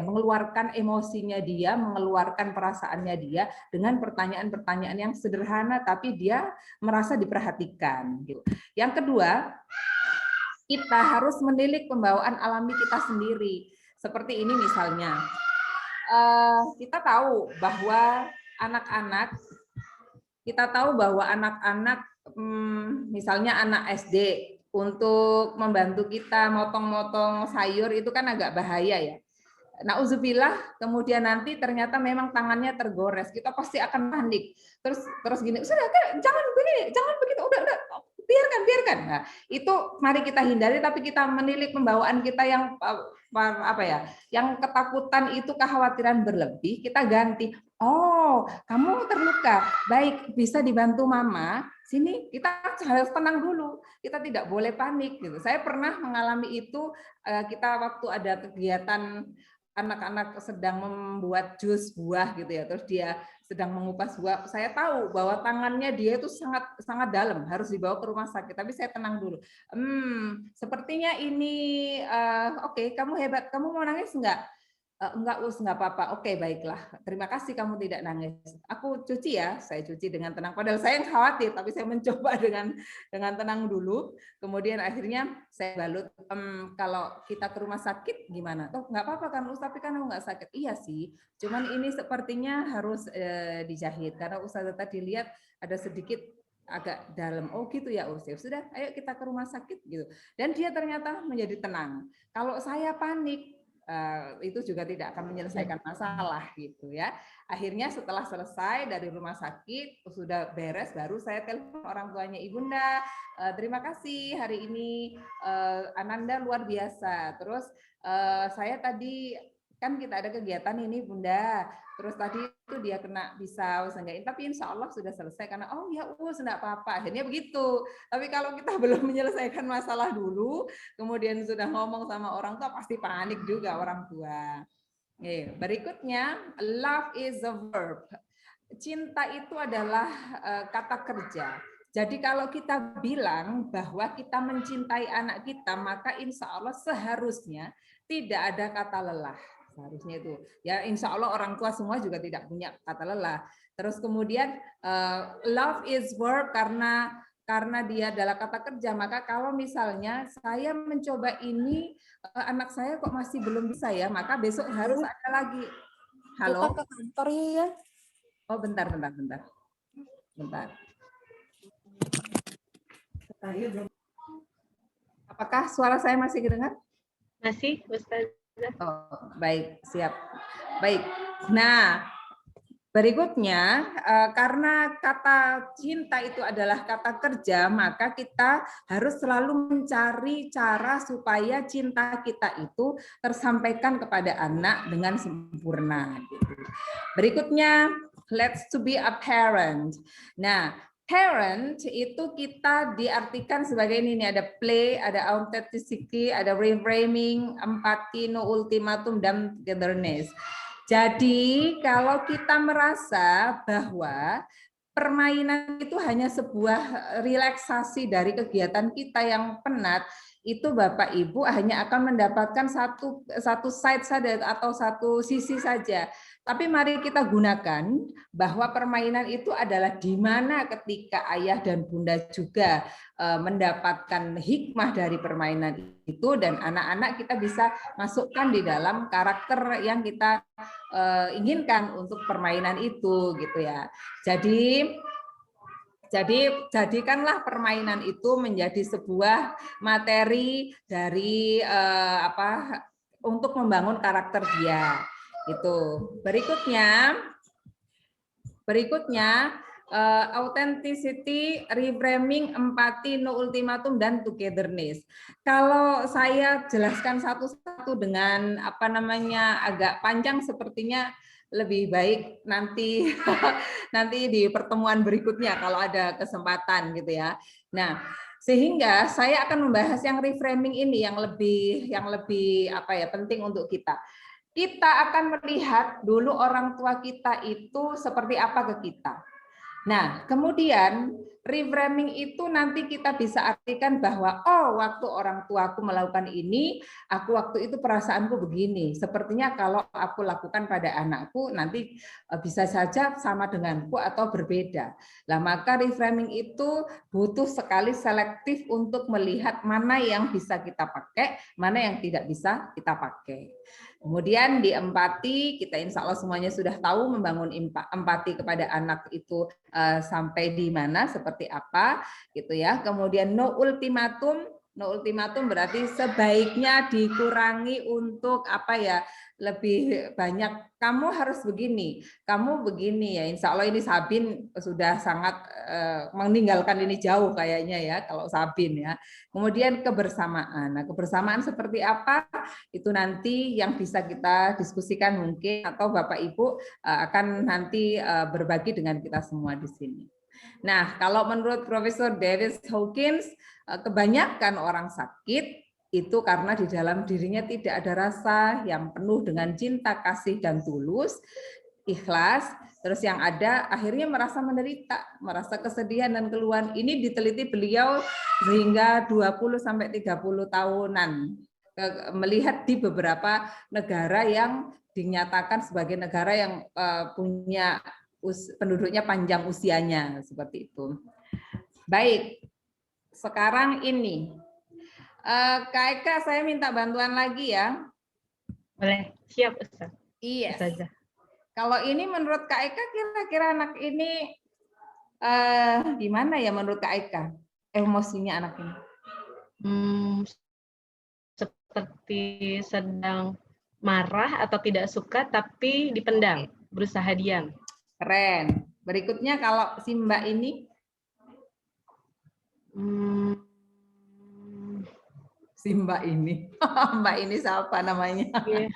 mengeluarkan emosinya dia, mengeluarkan perasaannya dia dengan pertanyaan-pertanyaan yang sederhana tapi dia merasa diperhatikan gitu. Yang kedua, kita harus menilik pembawaan alami kita sendiri. Seperti ini misalnya, kita tahu bahwa anak-anak, misalnya anak SD, untuk membantu kita motong-motong sayur itu kan agak bahaya ya. Nauzubillah, kemudian nanti ternyata memang tangannya tergores, kita pasti akan panik. Terus gini, sudah jangan begini, jangan begitu, udah biarkan. Nah, itu mari kita hindari, tapi kita menilik pembawaan kita yang yang ketakutan itu, kekhawatiran berlebih, kita ganti. Oh, kamu terluka, baik, bisa dibantu mama. Sini kita harus tenang dulu, kita tidak boleh panik gitu. Saya pernah mengalami itu, kita waktu ada kegiatan anak-anak sedang membuat jus buah gitu ya, terus dia sedang mengupas buah, saya tahu bahwa tangannya dia itu sangat dalam, harus dibawa ke rumah sakit, tapi saya tenang dulu. Sepertinya ini oke, kamu hebat, kamu mau nangis enggak? Enggak, enggak apa-apa. Oke, baiklah. Terima kasih kamu tidak nangis. Aku cuci ya, saya cuci dengan tenang. Padahal saya yang khawatir, tapi saya mencoba dengan tenang dulu. Kemudian akhirnya saya balut. Kalau kita ke rumah sakit gimana? Oh, enggak apa-apa kan, Ustaz, tapi kan aku enggak sakit. Iya sih, cuman ini sepertinya harus dijahit karena Ustazah tadi lihat ada sedikit agak dalam. Oh gitu ya, Ustaz. Sudah, ayo kita ke rumah sakit gitu. Dan dia ternyata menjadi tenang. Kalau saya panik, itu juga tidak akan menyelesaikan masalah gitu ya. Akhirnya setelah selesai dari rumah sakit, sudah beres, baru saya telepon orang tuanya, Ibunda, terima kasih hari ini Ananda luar biasa. Terus saya tadi kan kita ada kegiatan ini Bunda, terus tadi itu dia kena bisa enggak, tapi insya Allah sudah selesai karena oh ya enggak apa-apa, akhirnya begitu. Tapi kalau kita belum menyelesaikan masalah dulu, kemudian sudah ngomong sama orang tua, pasti panik juga orang tua. Berikutnya, love is a verb. Cinta itu adalah kata kerja. Jadi kalau kita bilang bahwa kita mencintai anak kita, maka insya Allah seharusnya tidak ada kata lelah. Seharusnya itu ya, insya Allah orang tua semua juga tidak punya kata lelah. Terus kemudian love is verb karena dia adalah kata kerja, maka kalau misalnya saya mencoba ini anak saya kok masih belum bisa ya, maka besok harus ada lagi. Halo, ke kantor ya. Oh bentar. Apakah suara saya masih kedengar? Masih, Ustazah. Oh, baik, siap. Baik. Nah, berikutnya, karena kata cinta itu adalah kata kerja, maka kita harus selalu mencari cara supaya cinta kita itu tersampaikan kepada anak dengan sempurna. Berikutnya, let's to be a parent. Nah, parent itu kita diartikan sebagai ini, ada play, ada authenticity, ada reframing, empati, no ultimatum, dan togetherness. Jadi kalau kita merasa bahwa permainan itu hanya sebuah relaksasi dari kegiatan kita yang penat, itu Bapak Ibu hanya akan mendapatkan satu side saja atau satu sisi saja. Tapi mari kita gunakan bahwa permainan itu adalah di mana ketika ayah dan bunda juga mendapatkan hikmah dari permainan itu, dan anak-anak kita bisa masukkan di dalam karakter yang kita inginkan untuk permainan itu gitu ya. Jadi jadikanlah permainan itu menjadi sebuah materi dari untuk membangun karakter dia. Itu. Berikutnya authenticity, reframing, empati, no ultimatum, dan togetherness. Kalau saya jelaskan satu-satu dengan agak panjang, sepertinya lebih baik nanti di pertemuan berikutnya kalau ada kesempatan gitu ya. Nah, sehingga saya akan membahas yang reframing ini yang lebih penting untuk kita. kita akan melihat dulu orang tua kita itu seperti apa ke kita. Nah, kemudian reframing itu nanti kita bisa artikan bahwa oh, waktu orang tuaku melakukan ini, aku waktu itu perasaanku begini. Sepertinya kalau aku lakukan pada anakku nanti bisa saja sama denganku atau berbeda. Nah, maka reframing itu butuh sekali selektif untuk melihat mana yang bisa kita pakai, mana yang tidak bisa kita pakai. Kemudian di empati, kita insya Allah semuanya sudah tahu membangun empati kepada anak itu sampai di mana, seperti apa, gitu ya. Kemudian no ultimatum berarti sebaiknya dikurangi untuk apa ya, lebih banyak kamu harus begini, kamu begini ya. Insya Allah ini Sabin sudah sangat meninggalkan ini jauh kayaknya ya kalau Sabin ya. Kemudian kebersamaan. Nah, kebersamaan seperti apa? Itu nanti yang bisa kita diskusikan mungkin atau Bapak Ibu akan nanti berbagi dengan kita semua di sini. Nah, kalau menurut Profesor David Hawkins, kebanyakan orang sakit itu karena di dalam dirinya tidak ada rasa yang penuh dengan cinta, kasih, dan tulus, ikhlas, terus yang ada akhirnya merasa menderita, merasa kesedihan dan keluhan. Ini diteliti beliau sehingga 20-30 tahunan, melihat di beberapa negara yang dinyatakan sebagai negara yang punya penduduknya panjang usianya, seperti itu. Baik, sekarang ini Kak Eka, saya minta bantuan lagi ya. Boleh, siap Ustaz. Iya. Ustazah. Kalau ini menurut Kak Eka, kira-kira anak ini gimana ya menurut Kak Eka? Emosinya anak ini? Seperti sedang marah atau tidak suka, tapi dipendam, berusaha diam. Keren. Berikutnya kalau si Mbak ini? Si Mbak ini, Mbak ini siapa namanya? Ya,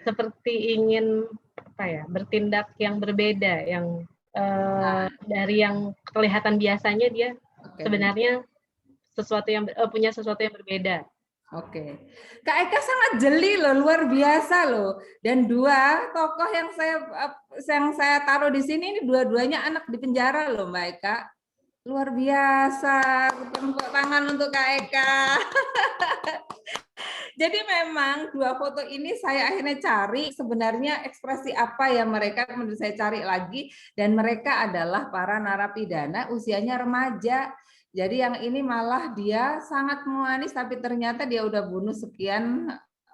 seperti ingin apa ya, bertindak yang berbeda, yang dari yang kelihatan biasanya dia sebenarnya sesuatu yang punya sesuatu yang berbeda. Oke, Kak Eka sangat jeli loh, luar biasa loh. Dan dua tokoh yang saya taruh di sini ini dua-duanya anak di penjara loh, Mbak Eka. Luar biasa, tepuk tangan untuk Kak Eka. Jadi memang dua foto ini saya akhirnya cari sebenarnya ekspresi apa yang mereka, kemudian saya cari lagi, dan mereka adalah para narapidana usianya remaja. Jadi yang ini malah dia sangat manis tapi ternyata dia udah bunuh sekian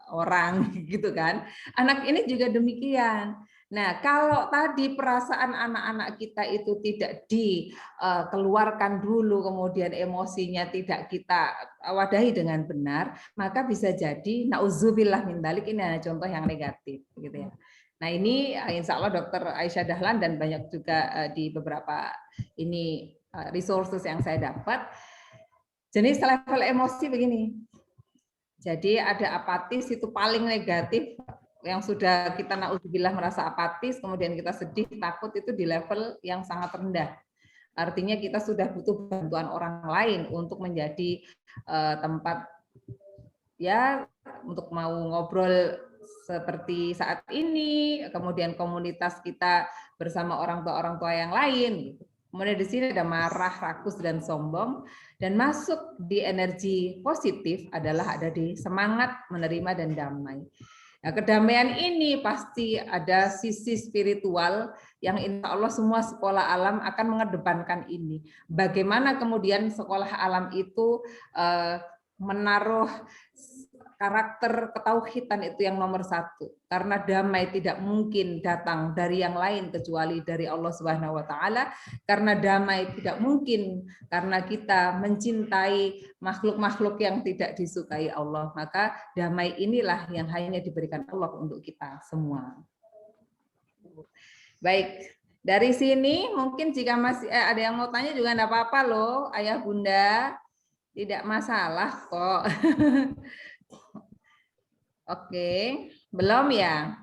orang gitu kan. Anak ini juga demikian. Nah, kalau tadi perasaan anak-anak kita itu tidak dikeluarkan dulu, kemudian emosinya tidak kita wadahi dengan benar, maka bisa jadi nauzubillah min dzalik, ini adalah contoh yang negatif gitu ya. Nah, ini insya Allah Dr. Aisyah Dahlan dan banyak juga di beberapa ini resources yang saya dapat. Jenis level emosi begini. Jadi ada apatis, itu paling negatif, yang sudah kita naudzubillah merasa apatis, kemudian kita sedih, takut, itu di level yang sangat rendah. Artinya kita sudah butuh bantuan orang lain untuk menjadi tempat ya untuk mau ngobrol seperti saat ini, kemudian komunitas kita bersama orang tua yang lain. Kemudian di sini ada marah, rakus, dan sombong. Dan masuk di energi positif adalah ada di semangat, menerima, dan damai. Nah, kedamaian ini pasti ada sisi spiritual yang insya Allah semua sekolah alam akan mengedepankan ini. Bagaimana kemudian sekolah alam itu menaruh karakter ketauhidan itu yang nomor satu. Karena damai tidak mungkin datang dari yang lain kecuali dari Allah Subhanahu wa taala. Karena damai tidak mungkin karena kita mencintai makhluk-makhluk yang tidak disukai Allah. Maka damai inilah yang hanya diberikan Allah untuk kita semua. Baik, dari sini mungkin jika masih ada yang mau tanya juga enggak apa-apa loh, Ayah Bunda. Tidak masalah kok. Oke, belum ya?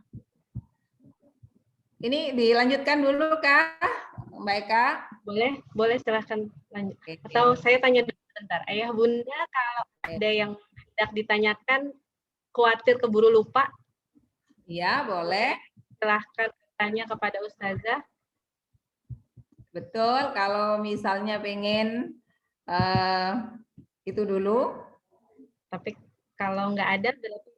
Ini dilanjutkan dulu Kak, Mbak Eka? Boleh silahkan lanjut. Oke. Atau saya tanya dulu sebentar. Ayah Bunda, kalau ada yang hendak ditanyakan, khawatir keburu lupa, Ya, boleh. Silahkan tanya kepada Ustazah. Betul, kalau misalnya pengen itu dulu. Tapi kalau nggak ada, berarti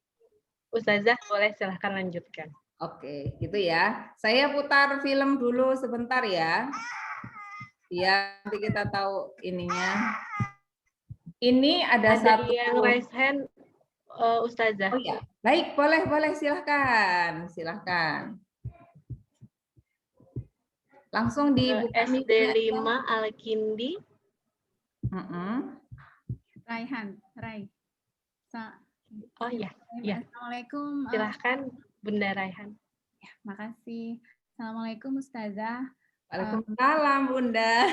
Ustazah boleh silahkan lanjutkan. Oke, gitu ya. Saya putar film dulu sebentar ya. Ya, nanti kita tahu ininya. Ini ada satu yang raise hand, Ustazah. Oh ya, baik, boleh silahkan. Langsung dibuka SD 5 Al-Kindi. Rai. Oh ya. Assalamualaikum. Silahkan Bunda Raihan. Ya, makasih. Assalamualaikum Ustazah. Waalaikumsalam Bunda.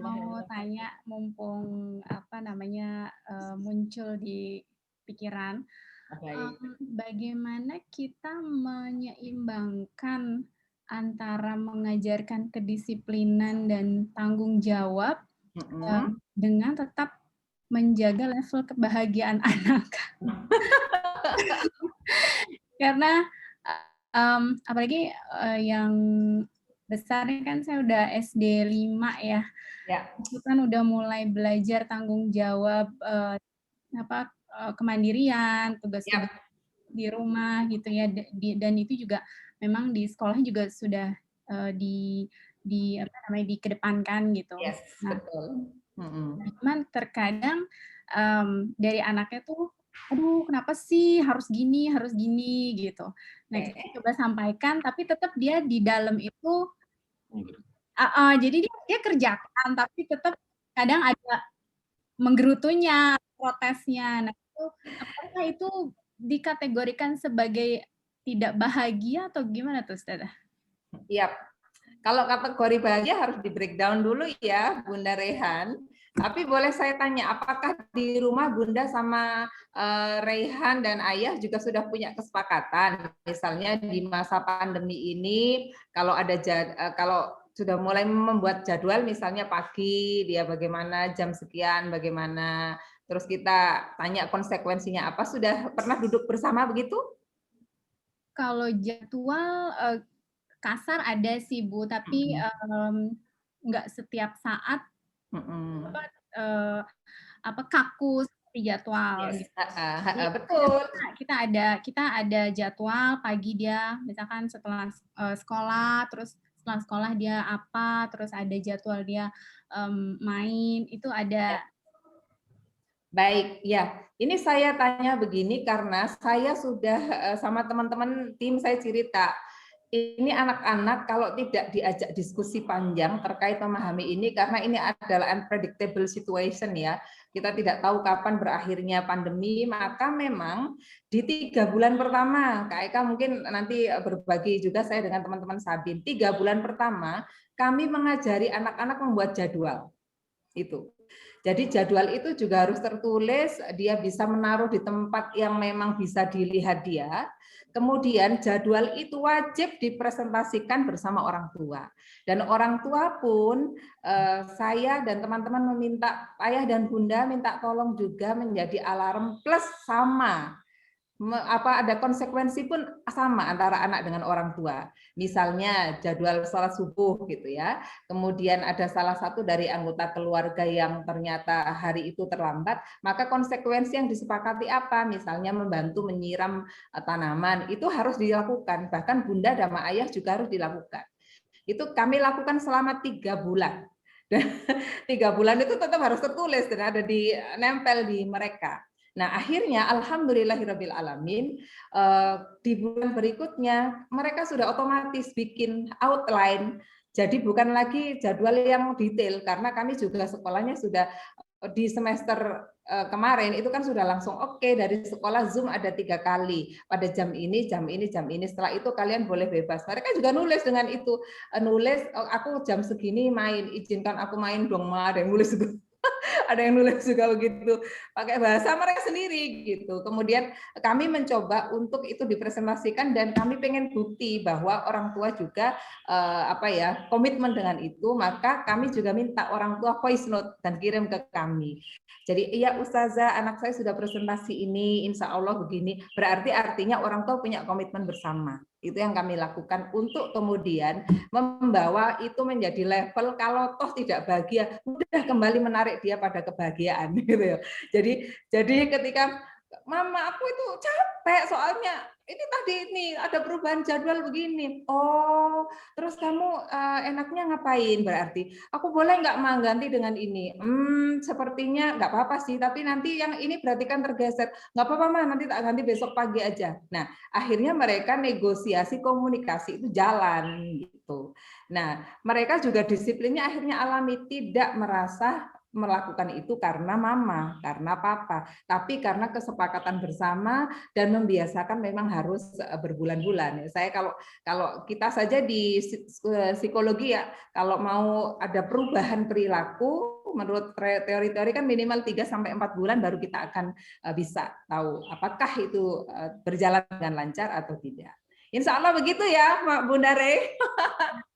Mau tanya, mumpung muncul di pikiran, bagaimana kita menyeimbangkan antara mengajarkan kedisiplinan dan tanggung jawab dengan tetap menjaga level kebahagiaan anak. Karena apalagi yang besar kan saya udah SD 5 ya. Itu kan udah mulai belajar tanggung jawab kemandirian, tugas di rumah gitu ya. Dan itu juga memang di sekolah juga sudah dikedepankan gitu. Yes, betul. Cuman terkadang dari anaknya tuh, aduh kenapa sih harus gini gitu. Nah kita coba sampaikan, tapi tetap dia di dalam itu, jadi dia kerjakan, tapi tetap kadang ada menggerutunya, protesnya. Nah apakah itu dikategorikan sebagai tidak bahagia atau gimana tuh Ustazah? Iya. Kalau kategori bahagia harus di breakdown dulu ya Bunda Rehan. Tapi boleh saya tanya, apakah di rumah Bunda sama Rehan dan Ayah juga sudah punya kesepakatan? Misalnya di masa pandemi ini, kalau sudah mulai membuat jadwal, misalnya pagi dia bagaimana, jam sekian bagaimana, terus kita tanya konsekuensinya apa, sudah pernah duduk bersama begitu? Kalau jadwal kasar ada sih Bu, tapi nggak setiap saat kaku seperti jadwal. Yes. Gitu. Betul. Kita ada jadwal pagi dia, misalkan setelah sekolah, terus setelah sekolah dia apa, terus ada jadwal dia main, itu ada. Baik, ya. Ini saya tanya begini karena saya sudah sama teman-teman tim saya cerita. Ini anak-anak kalau tidak diajak diskusi panjang terkait memahami ini, karena ini adalah unpredictable situation ya. Kita tidak tahu kapan berakhirnya pandemi, maka memang di 3 bulan pertama, Kak Eka mungkin nanti berbagi juga saya dengan teman-teman Sabin, 3 bulan pertama kami mengajari anak-anak membuat jadwal. Itu. Jadi jadwal itu juga harus tertulis, dia bisa menaruh di tempat yang memang bisa dilihat dia. Kemudian jadwal itu wajib dipresentasikan bersama orang tua. Dan orang tua pun saya dan teman-teman meminta, ayah dan bunda minta tolong juga menjadi alarm plus sama. Ada konsekuensi pun sama antara anak dengan orang tua. Misalnya jadwal sholat subuh gitu ya. Kemudian ada salah satu dari anggota keluarga yang ternyata hari itu terlambat, maka konsekuensi yang disepakati apa? Misalnya membantu menyiram tanaman, itu harus dilakukan. Bahkan bunda dan ayah juga harus dilakukan. Itu kami lakukan selama 3 bulan. Dan 3 bulan itu tetap harus tertulis dan ada nempel di mereka. Nah, akhirnya alhamdulillahirabbil alamin di bulan berikutnya mereka sudah otomatis bikin outline. Jadi bukan lagi jadwal yang detail karena kami juga sekolahnya sudah di semester kemarin itu kan sudah langsung oke, dari sekolah Zoom ada 3 kali pada jam ini. Setelah itu kalian boleh bebas. Mereka juga nulis dengan itu, nulis aku jam segini main, izinkan aku main dong Ma, ada yang nulis itu. Ada yang nulis juga begitu, pakai bahasa mereka sendiri gitu. Kemudian kami mencoba untuk itu dipresentasikan dan kami pengen bukti bahwa orang tua juga komitmen dengan itu, maka kami juga minta orang tua voice note dan kirim ke kami. Jadi iya Ustazah, anak saya sudah presentasi ini, insya Allah begini. Berarti artinya orang tua punya komitmen bersama. Itu yang kami lakukan untuk kemudian membawa itu menjadi level kalau toh tidak bahagia, mudah kembali menarik dia pada kebahagiaan gitu ya. Jadi ketika Mama aku itu capek soalnya ini ada perubahan jadwal begini. Oh, terus kamu enaknya ngapain berarti? Aku boleh nggak ganti dengan ini? Sepertinya nggak apa-apa sih, tapi nanti yang ini berarti kan tergeser. Nggak apa-apa Ma, nanti tak ganti besok pagi aja. Nah, akhirnya mereka negosiasi komunikasi itu jalan gitu. Nah, mereka juga disiplinnya akhirnya alami, tidak merasa melakukan itu karena mama, karena papa, tapi karena kesepakatan bersama dan membiasakan memang harus berbulan-bulan. Saya kalau kita saja di psikologi ya, kalau mau ada perubahan perilaku menurut teori-teori kan minimal 3 sampai 4 bulan baru kita akan bisa tahu apakah itu berjalan dengan lancar atau tidak. Insya Allah begitu ya, Bunda Rey.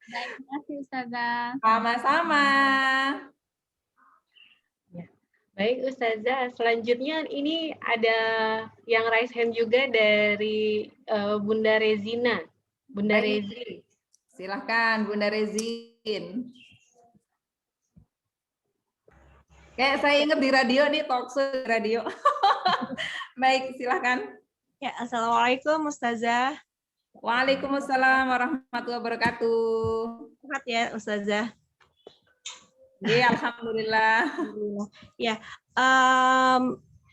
Terima kasih Ustazah. Sama-sama. Baik Ustazah, selanjutnya ini ada yang raise hand juga dari Bunda Rezina. Bunda Rezi. Silahkan Bunda Rezin. Kayak saya ingat di radio nih, talkshow radio. Baik, silahkan. Ya, Assalamualaikum Ustazah. Waalaikumsalam warahmatullahi wabarakatuh. Sehat ya Ustazah. Ya, alhamdulillah. Ya,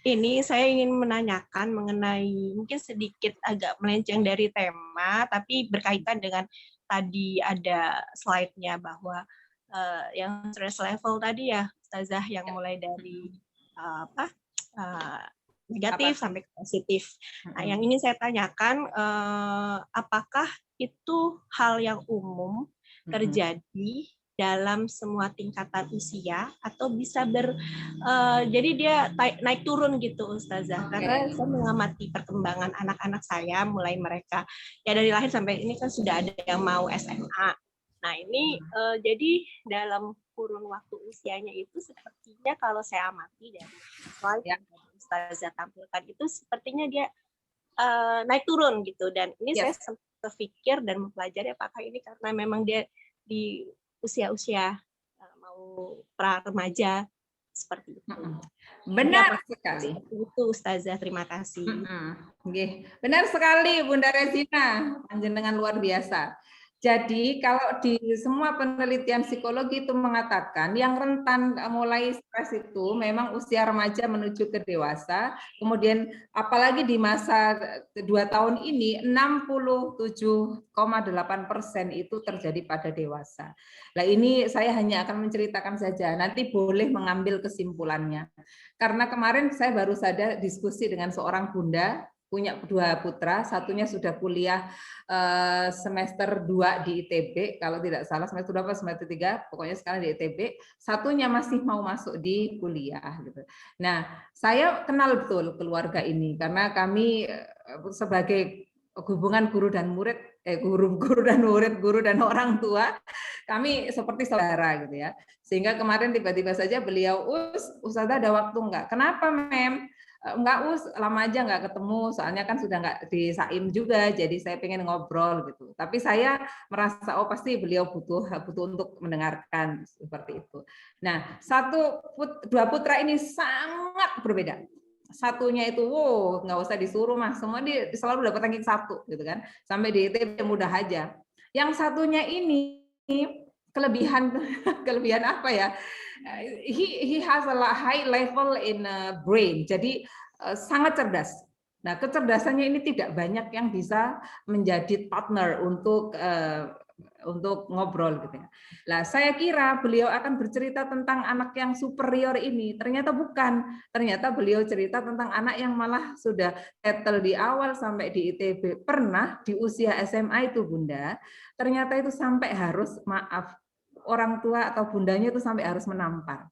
ini saya ingin menanyakan mengenai mungkin sedikit agak melenceng dari tema, tapi berkaitan dengan tadi ada slide-nya bahwa yang stress level tadi ya, Ustazah, yang mulai dari negatif sampai ke positif. Nah, yang ingin saya tanyakan, apakah itu hal yang umum terjadi dalam semua tingkatan usia atau bisa jadi dia naik turun gitu Ustazah, karena saya mengamati perkembangan anak-anak saya mulai mereka ya dari lahir sampai ini kan sudah ada yang mau SMA. Nah ini jadi dalam kurun waktu usianya itu sepertinya kalau saya amati dari slide yang Ustazah tampilkan itu sepertinya dia naik turun gitu, dan ini saya sempat berpikir dan mempelajari apakah ini karena memang dia di usia-usia mau pra remaja seperti itu. Benar sekali. Itu Ustazah, terima kasih. Benar sekali Bunda Rezina, panjenengan luar biasa. Jadi kalau di semua penelitian psikologi itu mengatakan yang rentan mulai stres itu memang usia remaja menuju ke dewasa, kemudian apalagi di masa 2 tahun ini 67,8% itu terjadi pada dewasa. Nah ini saya hanya akan menceritakan saja, nanti boleh mengambil kesimpulannya. Karena kemarin saya baru saja diskusi dengan seorang bunda, punya 2 putra, satunya sudah kuliah semester 2 di ITB, kalau tidak salah semester 2 atau semester 3, pokoknya sekarang di ITB, satunya masih mau masuk di kuliah gitu. Nah, saya kenal betul keluarga ini karena kami sebagai hubungan guru dan murid, guru dan murid, guru dan orang tua, kami seperti saudara gitu ya. Sehingga kemarin tiba-tiba saja beliau, Ustazah ada waktu enggak? Kenapa, Mem? Enggak, lama aja nggak ketemu, soalnya kan sudah nggak di Saim juga, jadi saya pengen ngobrol gitu. Tapi saya merasa pasti beliau butuh untuk mendengarkan seperti itu. Nah, 2 putra ini sangat berbeda. Satunya itu, nggak usah disuruh mas, semua dia selalu dapat ranking 1 gitu kan, sampai di ITB mudah aja. Yang satunya ini kelebihan apa ya? He has a high level in brain, jadi sangat cerdas. Nah, kecerdasannya ini tidak banyak yang bisa menjadi partner untuk ngobrol gitu ya. Lah, saya kira beliau akan bercerita tentang anak yang superior ini. Ternyata bukan. Ternyata beliau cerita tentang anak yang malah sudah settle di awal sampai di ITB. Pernah di usia SMA itu, Bunda, ternyata itu sampai harus orang tua atau bundanya itu sampai harus menampar.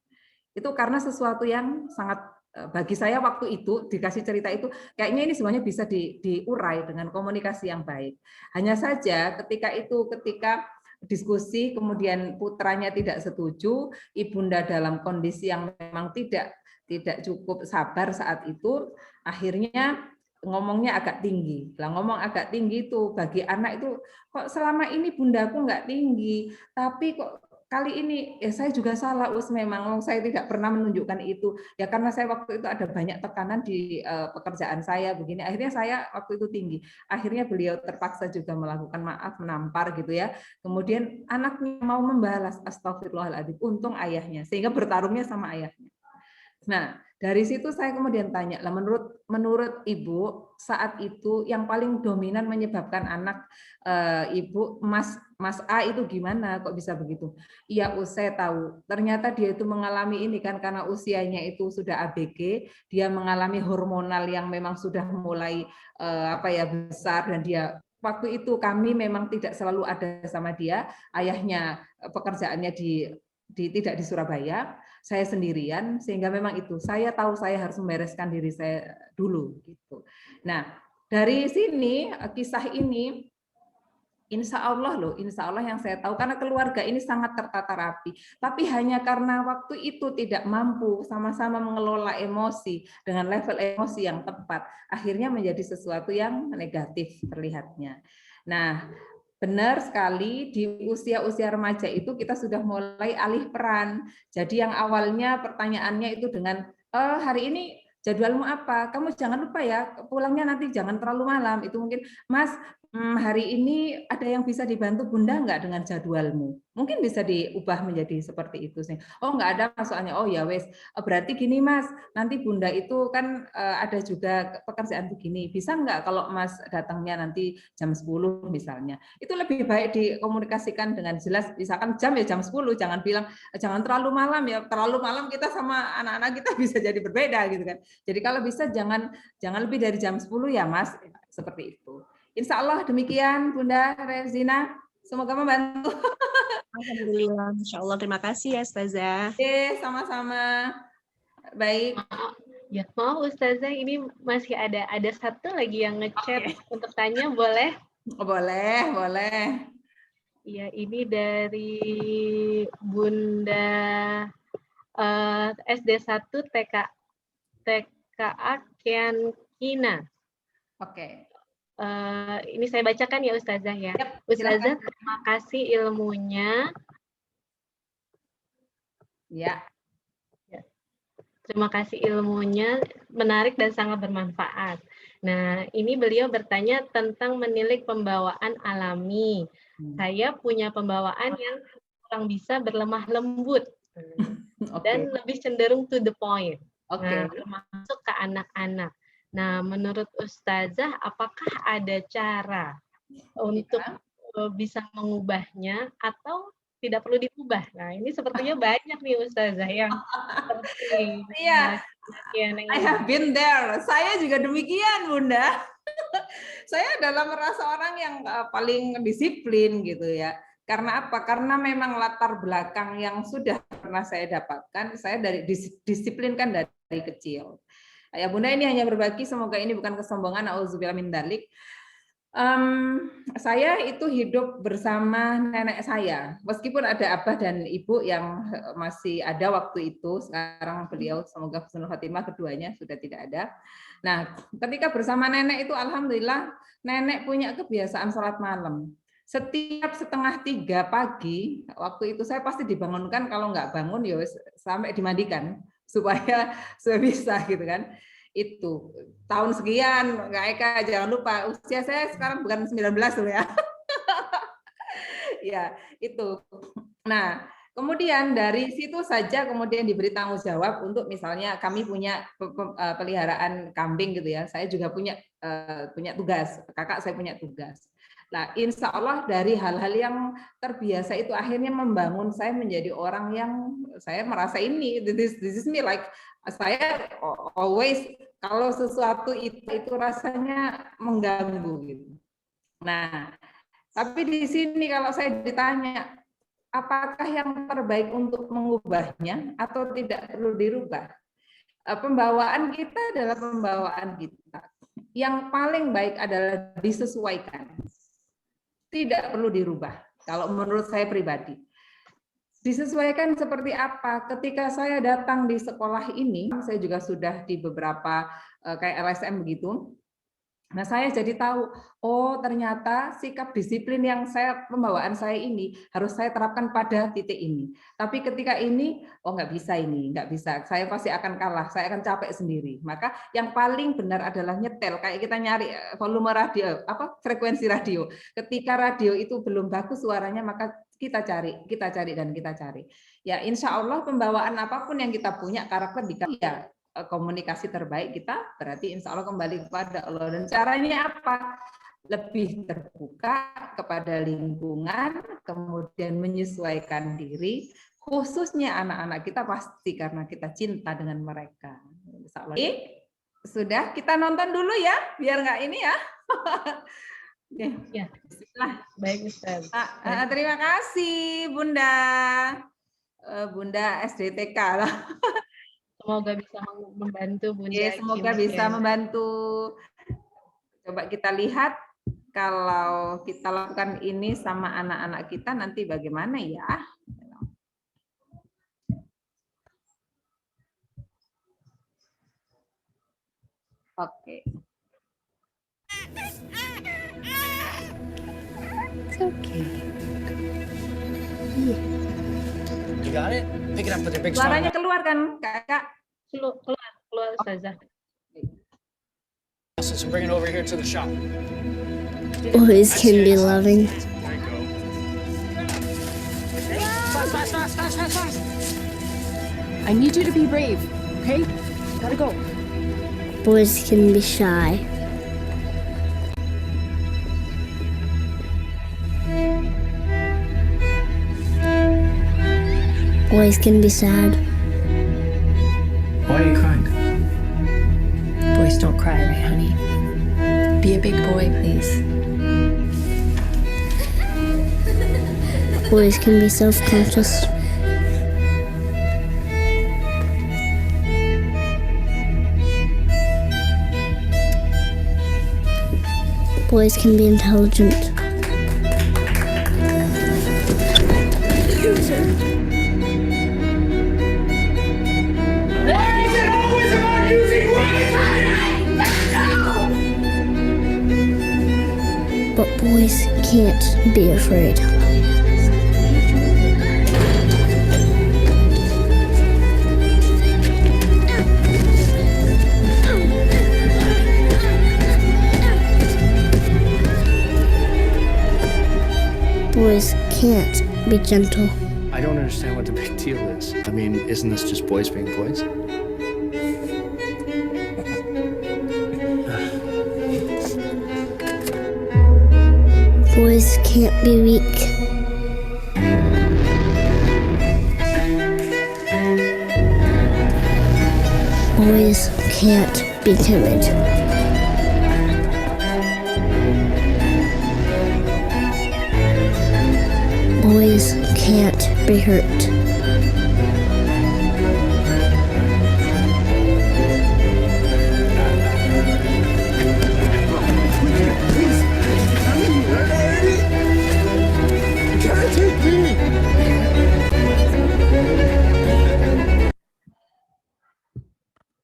Itu karena sesuatu yang sangat, bagi saya waktu itu dikasih cerita itu kayaknya ini semuanya bisa diurai dengan komunikasi yang baik. Hanya saja ketika diskusi kemudian putranya tidak setuju, ibunda dalam kondisi yang memang tidak cukup sabar saat itu, akhirnya ngomongnya agak tinggi. Lah ngomong agak tinggi itu bagi anak itu, kok selama ini bundaku nggak tinggi, tapi kok kali ini saya juga salah, memang saya tidak pernah menunjukkan itu. Ya karena saya waktu itu ada banyak tekanan di pekerjaan saya begini. Akhirnya saya waktu itu tinggi. Akhirnya beliau terpaksa juga melakukan maaf, menampar gitu ya. Kemudian anaknya mau membalas, astagfirullahaladzim, untung ayahnya, sehingga bertarungnya sama ayahnya. Nah, dari situ saya kemudian tanya, lah menurut Ibu saat itu yang paling dominan menyebabkan anak Ibu Mas A itu gimana kok bisa begitu? Iya, saya tahu. Ternyata dia itu mengalami ini kan karena usianya itu sudah ABG, dia mengalami hormonal yang memang sudah mulai besar, dan dia waktu itu kami memang tidak selalu ada sama dia. Ayahnya pekerjaannya tidak di Surabaya. Saya sendirian, sehingga memang itu saya tahu saya harus membereskan diri saya dulu gitu. Nah, dari sini kisah ini insya Allah yang saya tahu, karena keluarga ini sangat tertata rapi, tapi hanya karena waktu itu tidak mampu sama-sama mengelola emosi dengan level emosi yang tepat, akhirnya menjadi sesuatu yang negatif terlihatnya. Nah, benar sekali, di usia-usia remaja itu kita sudah mulai alih peran. Jadi yang awalnya pertanyaannya itu dengan, hari ini jadwalmu apa? Kamu jangan lupa ya, pulangnya nanti jangan terlalu malam. Itu mungkin, Mas, hari ini ada yang bisa dibantu Bunda nggak dengan jadwalmu? Mungkin bisa diubah menjadi seperti itu sih. Oh nggak ada, soalnya oh ya wes, berarti gini Mas, nanti Bunda itu kan ada juga pekerjaan begini, bisa nggak kalau Mas datangnya nanti jam 10 misalnya. Itu lebih baik dikomunikasikan dengan jelas, misalkan jam ya jam 10, jangan bilang jangan terlalu malam ya, terlalu malam kita sama anak-anak kita bisa jadi berbeda gitu kan. Jadi kalau bisa jangan lebih dari jam 10 ya Mas, seperti itu. Insya Allah demikian Bunda Rezina, semoga membantu. Alhamdulillah, Masya Allah, terima kasih ya Ustazah. Sama-sama. Baik. Ya, mau Ustazah, ini masih ada satu lagi yang ngechat untuk tanya, boleh? Boleh. Iya, ini dari Bunda SD1 TKA Kiankina. Oke. Ini saya bacakan ya Ustazah ya. Yep, Ustazah, terima kasih ilmunya. Ya. Terima kasih ilmunya, menarik dan sangat bermanfaat. Nah, ini beliau bertanya tentang menilik pembawaan alami. Saya punya pembawaan yang kurang bisa berlemah lembut dan lebih cenderung to the point. Nah, termasuk ke anak-anak. Nah, menurut Ustazah, apakah ada cara untuk bisa mengubahnya atau tidak perlu diubah? Nah, ini sepertinya banyak nih Ustazah yang seperti Iya. I have been there. Saya juga demikian, Bunda. Saya dalam merasa orang yang paling disiplin gitu ya. Karena apa? Karena memang latar belakang yang sudah pernah saya dapatkan, saya disiplinkan dari kecil. Ya Bunda, ini hanya berbagi, semoga ini bukan kesombongan, auzubillah min dzalik. Saya itu hidup bersama nenek saya, meskipun ada abah dan ibu yang masih ada waktu itu, sekarang beliau semoga husnul khotimah keduanya sudah tidak ada. Nah, ketika bersama nenek itu alhamdulillah nenek punya kebiasaan sholat malam. Setiap 2:30 pagi, waktu itu saya pasti dibangunkan, kalau nggak bangun ya sampai dimandikan supaya bisa gitu kan. Itu tahun sekian, Kak Eka jangan lupa usia saya sekarang bukan 19 loh ya. Ya, itu. Nah, kemudian dari situ saja kemudian diberi tanggung jawab untuk misalnya kami punya peliharaan kambing gitu ya. Saya juga punya tugas, kakak saya punya tugas. Nah, insya Allah dari hal-hal yang terbiasa itu akhirnya membangun saya menjadi orang yang saya merasa ini, this is me, like saya always kalau sesuatu itu rasanya mengganggu gitu. Nah, tapi di sini kalau saya ditanya apakah yang terbaik untuk mengubahnya atau tidak perlu dirubah? Pembawaan kita adalah pembawaan kita. Yang paling baik adalah disesuaikan. Tidak perlu dirubah. Kalau menurut saya pribadi. Disesuaikan seperti apa? Ketika saya datang di sekolah ini, saya juga sudah di beberapa kayak LSM begitu. Nah, saya jadi tahu, oh ternyata sikap disiplin yang pembawaan saya ini harus saya terapkan pada titik ini. Tapi ketika ini, oh nggak bisa ini, nggak bisa. Saya pasti akan kalah, saya akan capek sendiri. Maka yang paling benar adalah nyetel. Kayak kita nyari volume radio, frekuensi radio. Ketika radio itu belum bagus suaranya, maka kita cari. Ya, insya Allah pembawaan apapun yang kita punya, karakter ya komunikasi terbaik kita, berarti insya Allah kembali kepada Allah. Dan caranya apa? Lebih terbuka kepada lingkungan, kemudian menyesuaikan diri, khususnya anak-anak kita pasti karena kita cinta dengan mereka. Insya Allah. Sudah, kita nonton dulu ya, biar nggak ini ya. Ya, baik Ustaz. Terima kasih Bunda SDTK lah. Semoga bisa membantu Bunda. Ya, semoga bisa membantu. Coba kita lihat kalau kita lakukan ini sama anak-anak kita nanti bagaimana ya. Oke. It's okay. You got it? Pick it up with your big Suaranya keluar kan, Kakak? Keluar Ustazah. So bring it over here to the shop. Boys can be loving. There you go. Fast. I need you to be brave, okay? Gotta go. Boys can be shy. Boys can be sad. Why are you crying? Boys, don't cry, right, honey? Be a big boy, please. Boys can be self-conscious. Boys can be intelligent. But boys can't be afraid. Boys can't be gentle. I don't understand what the big deal is. I mean, isn't this just boys being boys? Boys can't be weak. Boys can't be timid. Boys can't be hurt.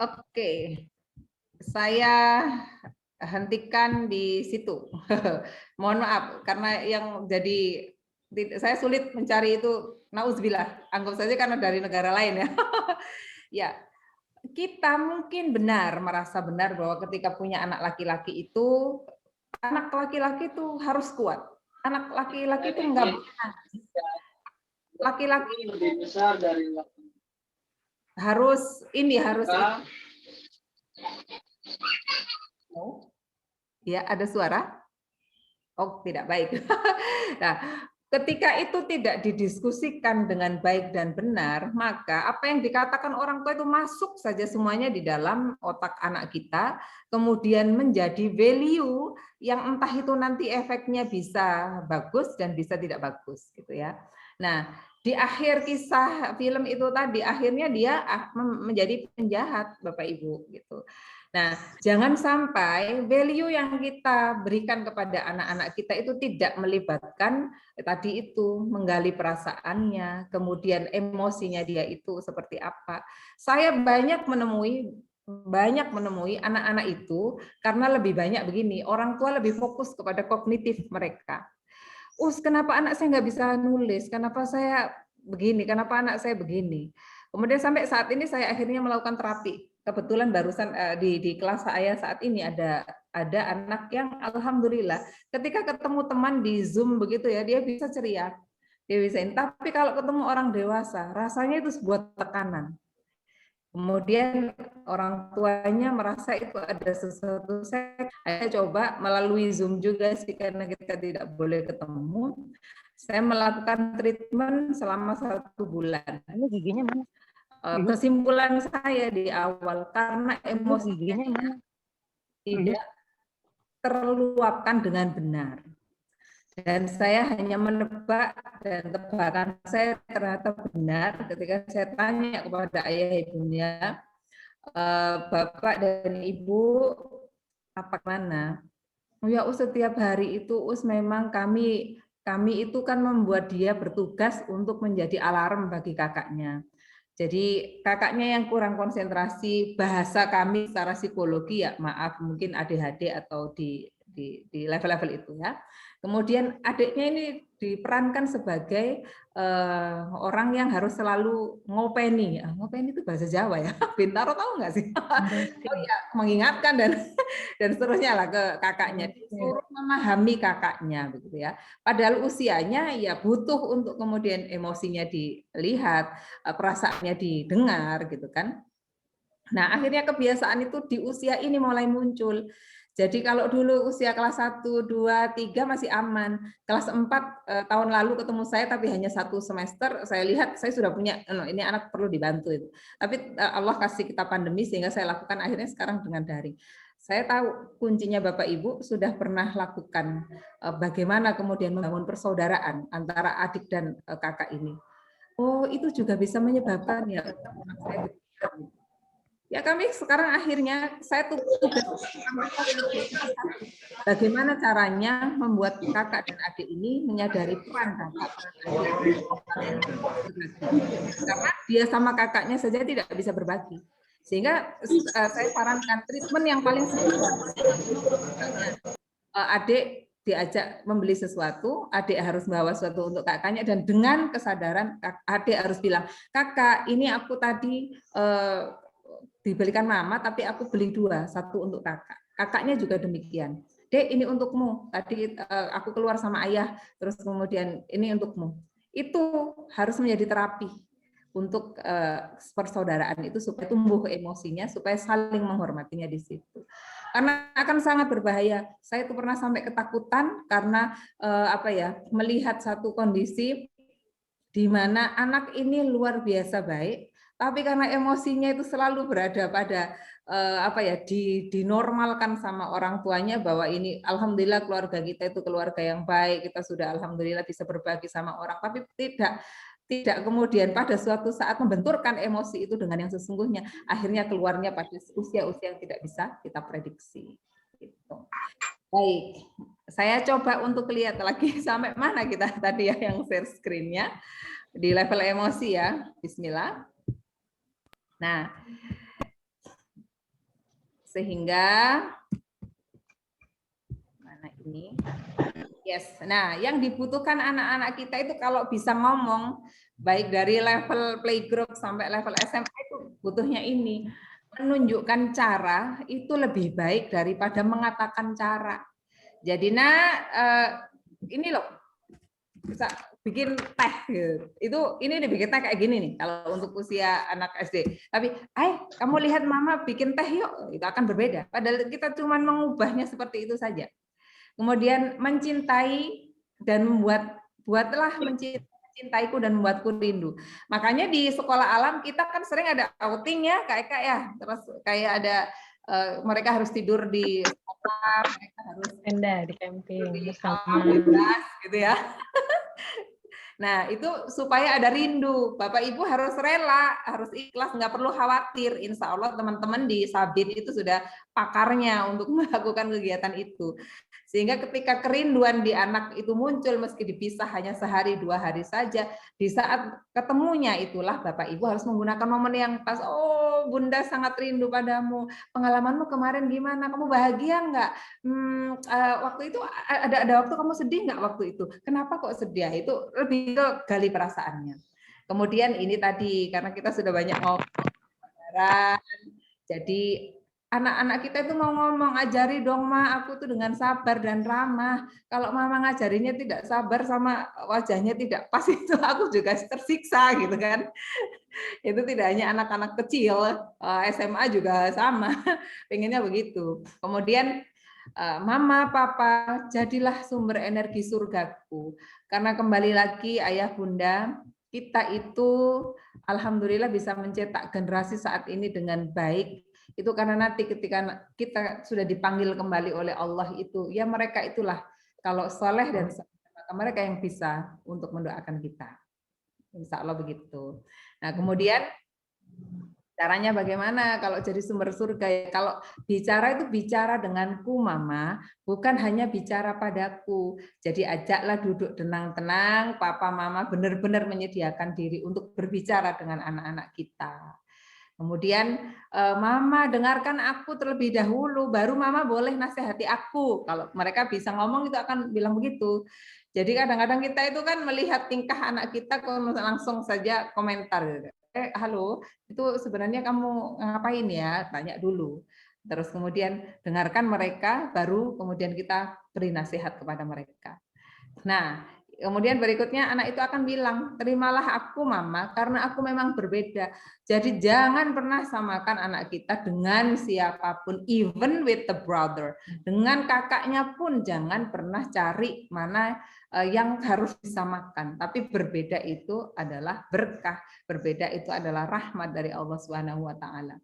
Oke, saya hentikan di situ. Mohon maaf karena yang jadi saya sulit mencari itu, nauzubillah, anggap saja karena dari negara lain ya. Ya, kita mungkin merasa benar bahwa ketika punya anak laki-laki itu harus kuat. Anak laki-laki itu enggak laki-laki lebih besar dari harus ini. Ya, ada suara? Oh, tidak baik. Nah, ketika itu tidak didiskusikan dengan baik dan benar, maka apa yang dikatakan orang tua itu masuk saja semuanya di dalam otak anak kita, kemudian menjadi value yang entah itu nanti efeknya bisa bagus dan bisa tidak bagus gitu ya. Nah, di akhir kisah film itu tadi, akhirnya dia menjadi penjahat, Bapak Ibu, gitu. Nah, jangan sampai value yang kita berikan kepada anak-anak kita itu tidak melibatkan tadi itu, menggali perasaannya, kemudian emosinya dia itu seperti apa. Saya banyak menemui anak-anak itu karena lebih banyak begini, orang tua lebih fokus kepada kognitif mereka. Kenapa anak saya nggak bisa nulis? Kenapa saya begini? Kenapa anak saya begini? Kemudian sampai saat ini saya akhirnya melakukan terapi. Kebetulan barusan di kelas saya saat ini ada anak yang alhamdulillah ketika ketemu teman di Zoom begitu ya, dia bisa ceria, dia bisa. Tapi kalau ketemu orang dewasa, rasanya itu sebuah tekanan. Kemudian orang tuanya merasa itu ada sesuatu. Saya coba melalui Zoom juga sih, karena kita tidak boleh ketemu. Saya melakukan treatment selama 1 bulan. Ini giginya mana? Kesimpulan saya di awal, karena emosinya tidak terluapkan dengan benar. Dan saya hanya menebak, dan tebakan saya ternyata benar ketika saya tanya kepada ayah ibunya, Bapak dan Ibu, apa mana? Ya setiap hari itu memang kami itu kan membuat dia bertugas untuk menjadi alarm bagi kakaknya. Jadi kakaknya yang kurang konsentrasi, bahasa kami secara psikologi ya maaf, mungkin ADHD atau di level-level itu ya. Kemudian adiknya ini diperankan sebagai orang yang harus selalu ngopeni. Ngopeni itu bahasa Jawa ya. Bintaro tahu nggak sih? Oh ya, mengingatkan dan seterusnya lah ke kakaknya. Disuruh memahami kakaknya begitu ya. Padahal usianya ya butuh untuk kemudian emosinya dilihat, perasaannya didengar gitu kan. Nah, akhirnya kebiasaan itu di usia ini mulai muncul. Jadi kalau dulu usia kelas 1, 2, 3 masih aman. Kelas 4 tahun lalu ketemu saya tapi hanya 1 semester, saya lihat saya sudah punya, ini anak perlu dibantu itu. Tapi Allah kasih kita pandemi sehingga saya lakukan akhirnya sekarang dengan daring. Saya tahu kuncinya Bapak Ibu sudah pernah lakukan bagaimana kemudian membangun persaudaraan antara adik dan kakak ini. Oh, itu juga bisa menyebabkan ya. Ya kami sekarang akhirnya saya tugas bagaimana caranya membuat kakak dan adik ini menyadari peran kakak dan adik. Karena dia sama kakaknya saja tidak bisa berbagi. Sehingga saya sarankan treatment yang paling sederhana. Adik diajak membeli sesuatu, adik harus bawa sesuatu untuk kakaknya, dan dengan kesadaran adik harus bilang, kakak ini aku tadi dibelikan mama, tapi aku beli 2, 1 untuk kakak. Kakaknya juga demikian. Dek, ini untukmu. Tadi aku keluar sama ayah, terus kemudian ini untukmu. Itu harus menjadi terapi untuk persaudaraan itu supaya tumbuh emosinya, supaya saling menghormatinya di situ. Karena akan sangat berbahaya. Saya itu pernah sampai ketakutan karena melihat satu kondisi di mana anak ini luar biasa baik, tapi karena emosinya itu selalu berada pada dinormalkan sama orang tuanya bahwa ini alhamdulillah keluarga kita itu keluarga yang baik, kita sudah alhamdulillah bisa berbagi sama orang, tapi tidak kemudian pada suatu saat membenturkan emosi itu dengan yang sesungguhnya, akhirnya keluarnya pada usia-usia yang tidak bisa kita prediksi. Gitu. Baik, saya coba untuk lihat lagi sampai mana kita tadi ya yang share screen-nya di level emosi ya. Bismillah. Nah, sehingga mana ini? Yes. Nah, yang dibutuhkan anak-anak kita itu kalau bisa ngomong baik dari level playgroup sampai level SMA itu butuhnya ini. Menunjukkan cara itu lebih baik daripada mengatakan cara. Jadi ini loh, bisa bikin teh gitu. Ini dibikin teh kayak gini nih kalau untuk usia anak SD. Tapi, kamu lihat mama bikin teh yuk, itu akan berbeda. Padahal kita cuma mengubahnya seperti itu saja. Kemudian mencintai dan buatlah mencintaiku dan membuatku rindu. Makanya di sekolah alam kita kan sering ada outing ya, kayak terus kayak ada mereka harus tidur di sekolah, mereka harus tenda di camping bersama bebas gitu ya. Nah, itu supaya ada rindu. Bapak Ibu harus rela, harus ikhlas, nggak perlu khawatir. Insya Allah teman-teman di Sabin itu sudah pakarnya untuk melakukan kegiatan itu. Sehingga ketika kerinduan di anak itu muncul, meski dipisah hanya sehari 2 hari saja, di saat ketemunya itulah Bapak Ibu harus menggunakan momen yang pas. Oh, Bunda sangat rindu padamu. Pengalamanmu kemarin gimana? Kamu bahagia nggak? Waktu itu ada waktu kamu sedih nggak waktu itu? Kenapa kok sedih? Itu lebih ke gali perasaannya. Kemudian ini tadi, karena kita sudah banyak ngomong, jadi anak-anak kita itu mau ngomong, ajari dong Ma, aku tuh dengan sabar dan ramah. Kalau Mama ngajarinya tidak sabar sama wajahnya tidak pas, itu aku juga tersiksa gitu kan. Itu tidak hanya anak-anak kecil, SMA juga sama, pengennya begitu. Kemudian Mama, Papa, jadilah sumber energi surgaku. Karena kembali lagi ayah bunda, kita itu alhamdulillah bisa mencetak generasi saat ini dengan baik. Itu karena nanti ketika kita sudah dipanggil kembali oleh Allah itu, ya mereka itulah kalau soleh dan soleh, maka mereka yang bisa untuk mendoakan kita. Insya Allah begitu. Nah kemudian caranya bagaimana kalau jadi sumber surga? Kalau bicara itu bicara denganku Mama, bukan hanya bicara padaku. Jadi ajaklah duduk tenang-tenang, Papa Mama benar-benar menyediakan diri untuk berbicara dengan anak-anak kita. Kemudian Mama dengarkan aku terlebih dahulu, baru Mama boleh nasihati aku. Kalau mereka bisa ngomong itu akan bilang begitu. Jadi kadang-kadang kita itu kan melihat tingkah anak kita langsung saja komentar. Halo, itu sebenarnya kamu ngapain ya? Tanya dulu. Terus kemudian dengarkan mereka, baru kemudian kita beri nasihat kepada mereka. Nah, kemudian berikutnya anak itu akan bilang, terimalah aku Mama, karena aku memang berbeda. Jadi jangan pernah samakan anak kita dengan siapapun, even with the brother. Dengan kakaknya pun jangan pernah cari mana yang harus disamakan. Tapi berbeda itu adalah berkah, berbeda itu adalah rahmat dari Allah Subhanahu wa taala.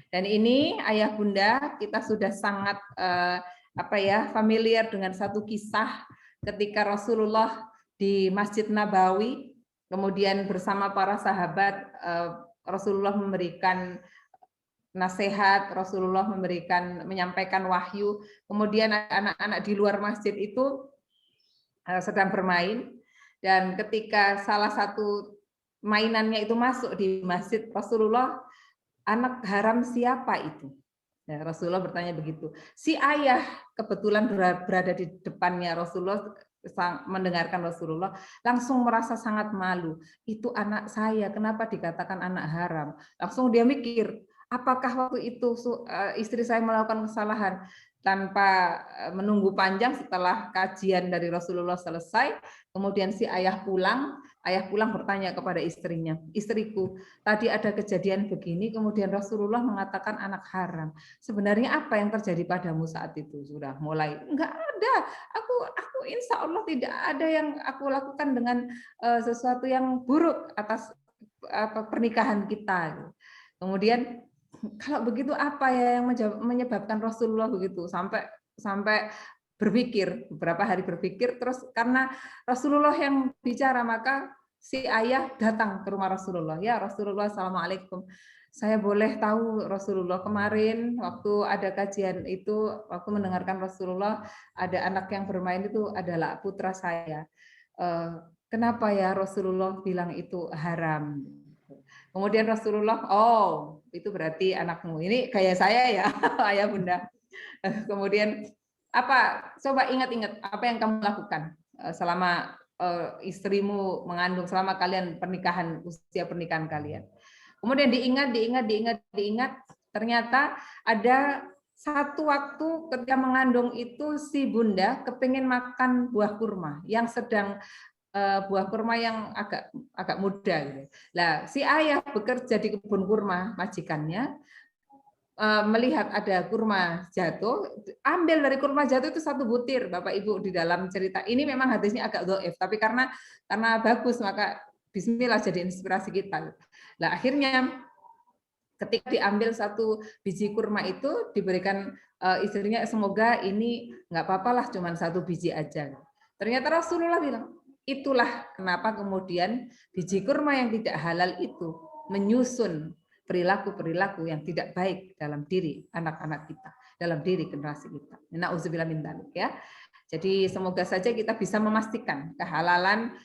Dan ini ayah bunda, kita sudah sangat familiar dengan satu kisah ketika Rasulullah di Masjid Nabawi, kemudian bersama para sahabat, Rasulullah memberikan nasihat, Rasulullah menyampaikan wahyu, kemudian anak-anak di luar masjid itu sedang bermain, dan ketika salah satu mainannya itu masuk di masjid Rasulullah, anak haram siapa itu? Ya, Rasulullah bertanya begitu. Si ayah kebetulan berada di depannya Rasulullah, mendengarkan Rasulullah, langsung merasa sangat malu. Itu anak saya, kenapa dikatakan anak haram? Langsung dia mikir, apakah waktu itu istri saya melakukan kesalahan? Tanpa menunggu panjang, setelah kajian dari Rasulullah selesai, kemudian si ayah pulang bertanya kepada istrinya, istriku, tadi ada kejadian begini, kemudian Rasulullah mengatakan anak haram. Sebenarnya apa yang terjadi padamu saat itu? Sudah mulai, enggak ada, aku insya Allah tidak ada yang aku lakukan dengan sesuatu yang buruk atas pernikahan kita. Kemudian kalau begitu apa ya yang menyebabkan Rasulullah begitu sampai berpikir, beberapa hari berpikir, terus karena Rasulullah yang bicara, maka si ayah datang ke rumah Rasulullah. Ya Rasulullah, assalamualaikum. Saya boleh tahu Rasulullah, kemarin waktu ada kajian itu, waktu mendengarkan Rasulullah, ada anak yang bermain itu adalah putra saya. Kenapa ya Rasulullah bilang itu haram? Kemudian Rasulullah, oh itu berarti anakmu. Ini kayak saya ya, ayah bunda. Kemudian apa? Coba ingat-ingat apa yang kamu lakukan selama istrimu mengandung, selama kalian usia pernikahan kalian. Kemudian diingat. Ternyata ada satu waktu ketika mengandung itu si bunda kepingin makan buah kurma yang sedang buah kurma yang agak muda gitu. Nah, si ayah bekerja di kebun kurma majikannya, melihat ada kurma jatuh, ambil dari kurma jatuh itu 1 butir, Bapak Ibu, di dalam cerita. Ini memang hadisnya agak dhaif, tapi karena bagus maka bismillah jadi inspirasi kita. Nah, akhirnya ketika diambil 1 biji kurma itu diberikan istrinya, semoga ini nggak apa-apalah, cuma 1 biji aja. Ternyata Rasulullah bilang, Itulah kenapa kemudian biji kurma yang tidak halal itu menyusun perilaku-perilaku yang tidak baik dalam diri anak-anak kita, dalam diri generasi kita. Nauzubillah min dzalik ya. Jadi semoga saja kita bisa memastikan kehalalan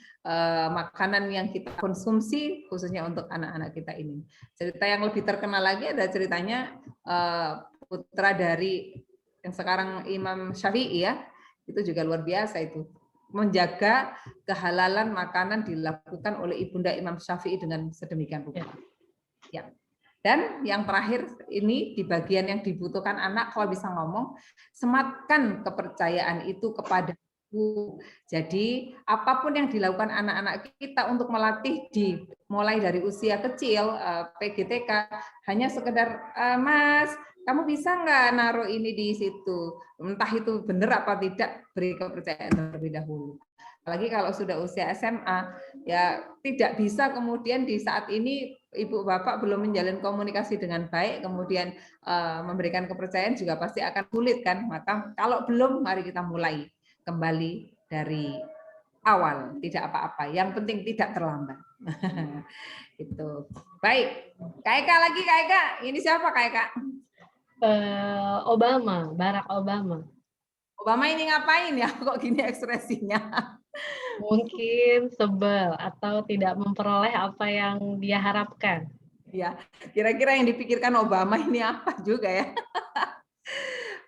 makanan yang kita konsumsi khususnya untuk anak-anak kita ini. Cerita yang lebih terkenal lagi ada ceritanya putra dari yang sekarang Imam Syafi'i ya. Itu juga luar biasa itu. Menjaga kehalalan makanan dilakukan oleh ibunda Imam Syafi'i dengan sedemikian rupa. Ya. Dan yang terakhir ini di bagian yang dibutuhkan anak, kalau bisa ngomong, sematkan kepercayaan itu kepada ibu. Jadi apapun yang dilakukan anak-anak kita untuk melatih mulai dari usia kecil, PGTK, hanya sekedar, Mas, kamu bisa nggak naruh ini di situ? Entah itu benar apa tidak, beri kepercayaan terlebih dahulu. Apalagi kalau sudah usia SMA, ya tidak bisa kemudian di saat ini ibu bapak belum menjalin komunikasi dengan baik, kemudian memberikan kepercayaan juga pasti akan sulit kan. Maka kalau belum, mari kita mulai kembali dari awal, tidak apa-apa. Yang penting tidak terlambat. Itu. Baik, Kak Eka lagi, Kak Eka. Ini siapa Kak Eka? Obama, Barack Obama. Obama ini ngapain ya? Kok gini ekspresinya? Mungkin sebel atau tidak memperoleh apa yang dia harapkan. Ya, kira-kira yang dipikirkan Obama ini apa juga ya?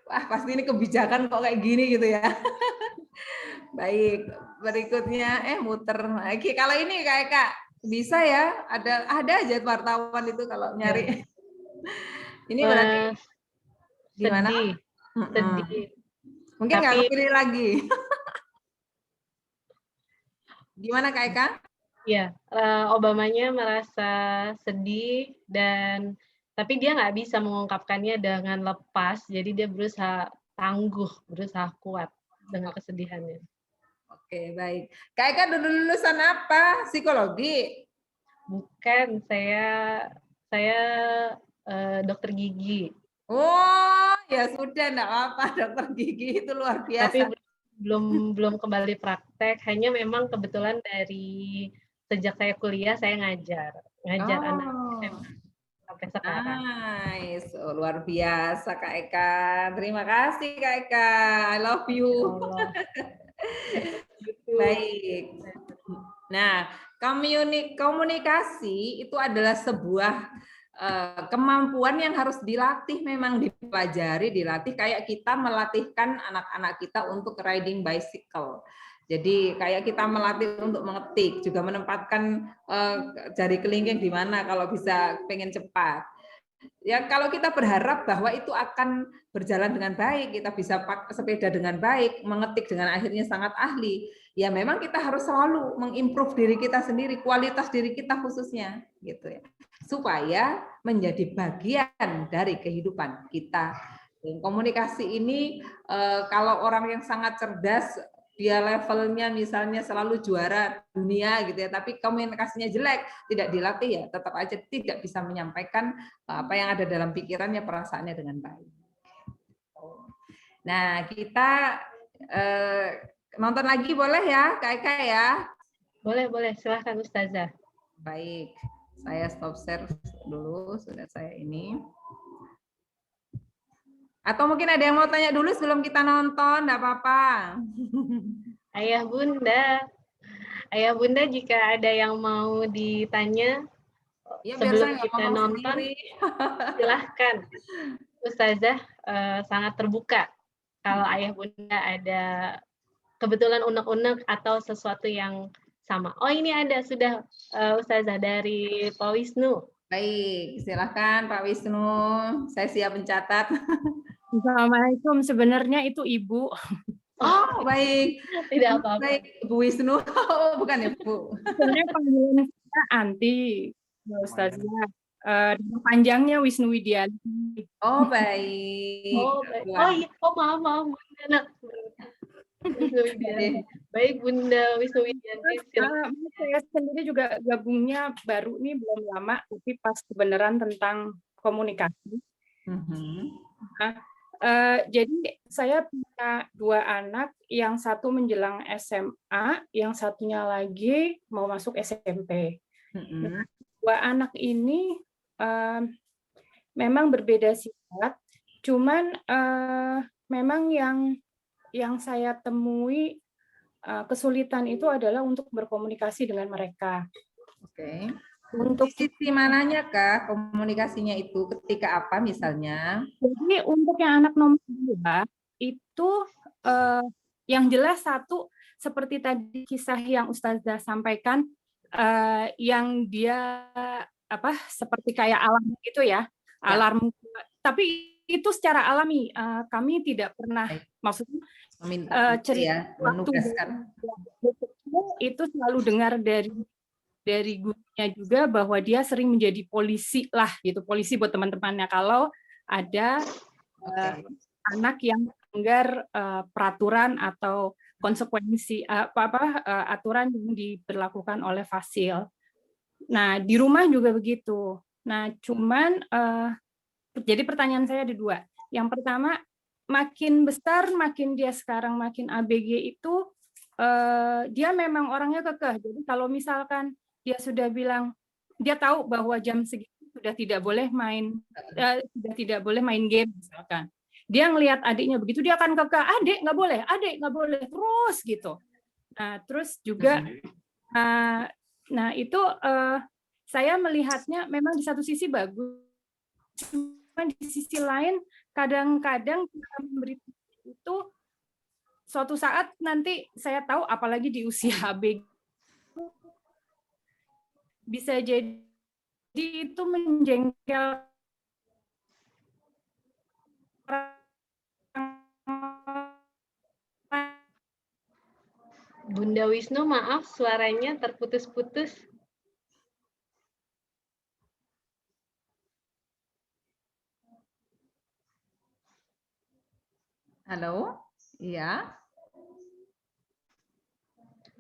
Wah, pasti ini kebijakan kok kayak gini gitu ya. Baik, berikutnya muter lagi. Kalau ini kayak Kak, bisa ya? Ada aja wartawan itu kalau nyari. Ini berarti gimana? Sedih. Mungkin nggak kepilih lagi. Gimana Kak Eka? Ya, Obamanya merasa sedih tapi dia nggak bisa mengungkapkannya dengan lepas, jadi dia berusaha tangguh, berusaha kuat dengan kesedihannya. Oke, baik. Kak Eka dulu lulusan apa? Psikologi? Bukan, saya dokter gigi. Oh, ya sudah, enggak apa-apa, dokter gigi itu luar biasa. Tapi belum kembali praktek, hanya memang kebetulan dari sejak saya kuliah saya ngajar anak sampai sekarang. Nice, luar biasa Kak Eka. Terima kasih Kak Eka. I love you. Baik. Nah, komunikasi itu adalah sebuah kemampuan yang harus dilatih, memang dipelajari, dilatih kayak kita melatihkan anak-anak kita untuk riding bicycle. Jadi kayak kita melatih untuk mengetik, juga menempatkan jari kelingking di mana kalau bisa pengen cepat. Ya kalau kita berharap bahwa itu akan berjalan dengan baik, kita bisa pakai sepeda dengan baik, mengetik dengan akhirnya sangat ahli, ya memang kita harus selalu mengimprove diri kita sendiri, kualitas diri kita khususnya, gitu ya, supaya menjadi bagian dari kehidupan kita. Dan komunikasi ini kalau orang yang sangat cerdas, dia levelnya misalnya selalu juara dunia gitu ya, tapi komunikasinya jelek, tidak dilatih ya, tetap aja tidak bisa menyampaikan apa yang ada dalam pikirannya, perasaannya dengan baik. Nah, kita nonton lagi boleh ya, Kak Eka ya? Boleh, silahkan Ustazah. Baik, saya stop share dulu, sudah saya ini. Atau mungkin ada yang mau tanya dulu sebelum kita nonton, enggak apa-apa. Ayah Bunda jika ada yang mau ditanya ya, sebelum kita nonton, silahkan. Ustazah sangat terbuka. Kalau Ayah Bunda ada kebetulan unek-unek atau sesuatu yang sama. Oh ini ada sudah Ustazah dari Pak Wisnu. Baik, silahkan Pak Wisnu. Saya siap mencatat. Assalamualaikum, sebenarnya itu Ibu. Oh, baik. Tidak apa-apa. Baik, Bu Wisnu. Oh, bukan ya, Bu. Sebenarnya panggilan saya Anti, Ustazah. Panjangnya Wisnu Widianti. Oh, baik. Maaf. Wisnu Widianti. Baik, Bunda Wisnu Widianti. Saya sendiri juga gabungnya baru nih, belum lama, tapi pas kebenaran tentang komunikasi. Jadi saya punya 2 anak, yang satu menjelang SMA, yang satunya lagi mau masuk SMP. Nah, 2 anak ini memang berbeda sifat, cuman memang yang saya temui kesulitan itu adalah untuk berkomunikasi dengan mereka. Oke. Untuk di sisi mananya Kak komunikasinya itu ketika apa misalnya? Jadi untuk yang anak nomor 2 itu yang jelas satu seperti tadi kisah yang Ustazah sampaikan, yang dia seperti kayak alarm gitu ya, alarm. Tapi itu secara alami, kami tidak pernah maksudnya cerita menugaskan. Itu selalu dengar dari gurunya juga bahwa dia sering menjadi polisi lah gitu, polisi buat teman-temannya kalau ada anak yang melanggar peraturan atau konsekuensi aturan yang diberlakukan oleh Fasil. Nah, di rumah juga begitu. Nah, cuman jadi pertanyaan saya ada 2. Yang pertama, makin besar, makin dia sekarang makin ABG itu dia memang orangnya kekeh. Jadi kalau misalkan dia sudah bilang, dia tahu bahwa jam segitu sudah tidak boleh main game misalkan. Dia ngelihat adiknya begitu, dia akan kekeh, adik nggak boleh, terus gitu. Nah, terus juga, nah itu saya melihatnya memang di satu sisi bagus, cuma di sisi lain kadang-kadang kita memberi itu suatu saat nanti saya tahu, apalagi di usia ABG, bisa jadi itu menjengkel Bunda Wisnu, maaf suaranya terputus-putus. Halo? Iya.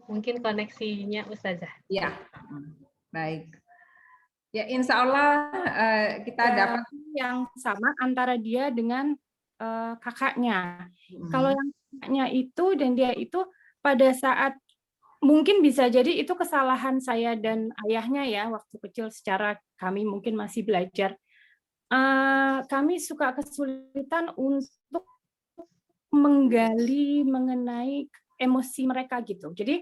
Mungkin koneksinya Ustazah. Iya. Baik. Ya, insya Allah kita dapat yang sama antara dia dengan kakaknya. Kalau yang kakaknya itu dan dia itu pada saat mungkin bisa jadi itu kesalahan saya dan ayahnya ya waktu kecil, secara kami mungkin masih belajar. Kami suka kesulitan untuk menggali mengenai emosi mereka gitu. Jadi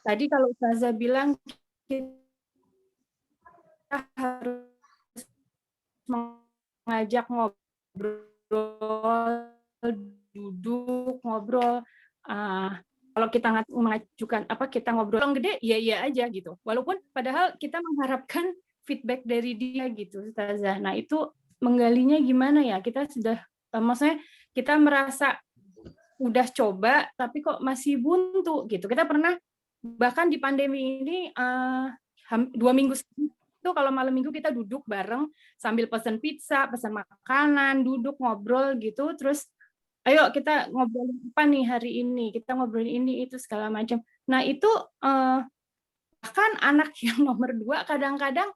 tadi kalau Ustazah bilang kita harus mengajak ngobrol, duduk ngobrol. Kalau kita mengajukan kita ngobrol yang gede, ya aja gitu. Walaupun padahal kita mengharapkan feedback dari dia gitu, Ustazah. Nah itu menggalinya gimana ya? Kita sudah, maksudnya kita merasa udah coba, tapi kok masih buntu gitu. Kita pernah bahkan di pandemi ini 2 minggu itu kalau malam minggu kita duduk bareng sambil pesan pizza, pesan makanan, duduk ngobrol gitu, terus ayo kita ngobrolin apa nih hari ini, kita ngobrolin ini itu segala macam. Nah itu bahkan anak yang nomor 2 kadang-kadang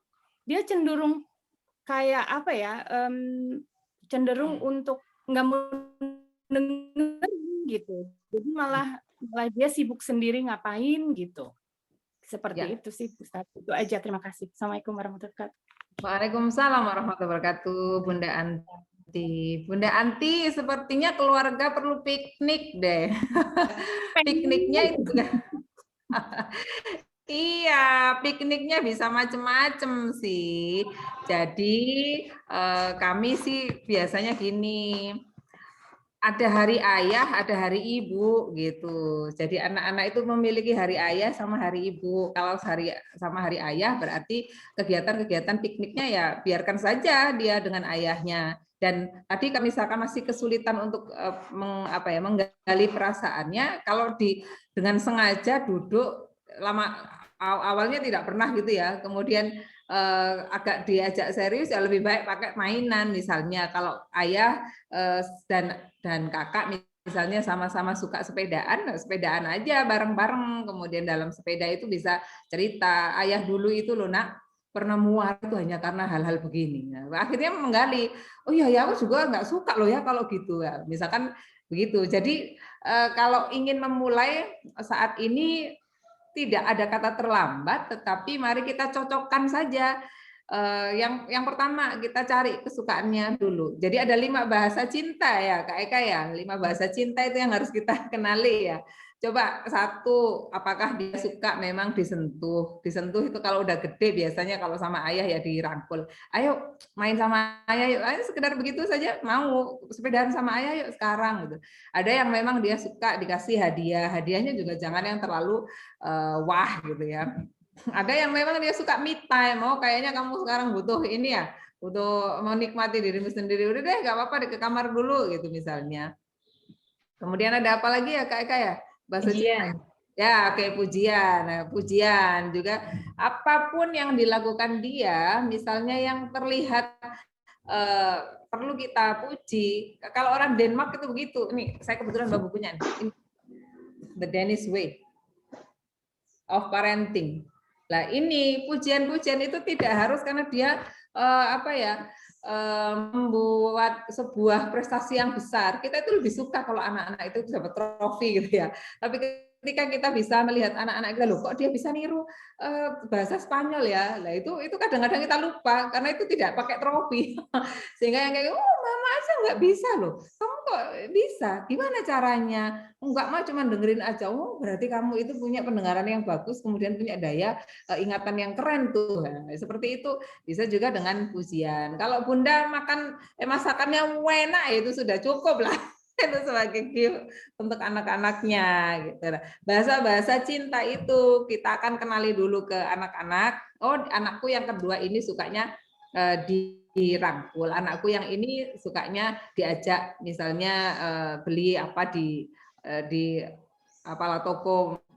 dia cenderung kayak cenderung untuk nggak mau denger gitu, jadi malah dia sibuk sendiri ngapain gitu. Seperti itu sih Ustaz. Itu aja, terima kasih. Assalamualaikum warahmatullahi wabarakatuh. Waalaikumsalam warahmatullahi wabarakatuh, Bunda Anti. Bunda Anti, sepertinya keluarga perlu piknik deh. Pikniknya itu iya, pikniknya bisa macem-macem sih. Jadi kami sih biasanya gini, ada hari ayah, ada hari ibu gitu. Jadi anak-anak itu memiliki hari ayah sama hari ibu. Kalau sama hari ayah berarti kegiatan-kegiatan pikniknya ya biarkan saja dia dengan ayahnya. Dan tadi kami misalkan masih kesulitan untuk menggali perasaannya, kalau dengan sengaja duduk lama, awalnya tidak pernah gitu ya. Kemudian agak diajak serius ya lebih baik pakai mainan misalnya. Kalau ayah dan kakak misalnya sama-sama suka sepedaan aja bareng-bareng, kemudian dalam sepeda itu bisa cerita, ayah dulu itu loh nak pernah muar itu hanya karena hal-hal begini. Nah, akhirnya menggali, oh iya ya aku juga nggak suka loh ya kalau gitu ya. Misalkan begitu. Jadi kalau ingin memulai saat ini tidak ada kata terlambat, tetapi mari kita cocokkan saja. Yang pertama kita cari kesukaannya dulu. Jadi ada 5 bahasa cinta ya Kak Eka ya. 5 bahasa cinta itu yang harus kita kenali ya. Coba 1, apakah dia suka memang disentuh. Disentuh itu kalau udah gede biasanya kalau sama ayah ya dirangkul. Ayo main sama ayah yuk. Ayo sekedar begitu saja, mau sepedaan sama ayah yuk sekarang gitu. Ada yang memang dia suka dikasih hadiah. Hadiahnya juga jangan yang terlalu wah gitu ya. Ada yang memang dia suka me time. Oh kayaknya kamu sekarang butuh ini ya, butuh menikmati dirimu sendiri. Udah deh, nggak apa-apa ke kamar dulu gitu misalnya. Kemudian ada apa lagi ya Kak Eka ya? Bahasa Pujian. Ya, kayak pujian. Nah, pujian juga apapun yang dilakukan dia, misalnya yang terlihat perlu kita puji. Kalau orang Denmark itu begitu. Ini saya kebetulan bawa bukunya. The Danish Way of Parenting. Nah, ini pujian-pujian itu tidak harus karena dia membuat sebuah prestasi yang besar. Kita itu lebih suka kalau anak-anak itu dapat trofi gitu ya. Tapi ketika kita bisa melihat anak-anak kita, loh kok dia bisa niru bahasa Spanyol ya. Nah, itu kadang-kadang kita lupa karena itu tidak pakai trofi. Sehingga yang kayak, oh mama aja nggak bisa loh. Kamu kok bisa? Gimana caranya? Enggak mah cuma dengerin aja. Oh, berarti kamu itu punya pendengaran yang bagus, kemudian punya daya ingatan yang keren tuh. Nah, seperti itu bisa juga dengan pujian. Kalau Bunda masakannya enak itu sudah cukup lah. Itu sebagai gift untuk anak-anaknya gitu. Bahasa-bahasa cinta itu kita akan kenali dulu ke anak-anak. Oh, anakku yang kedua ini sukanya dirangkul. Anakku yang ini sukanya diajak misalnya beli apa di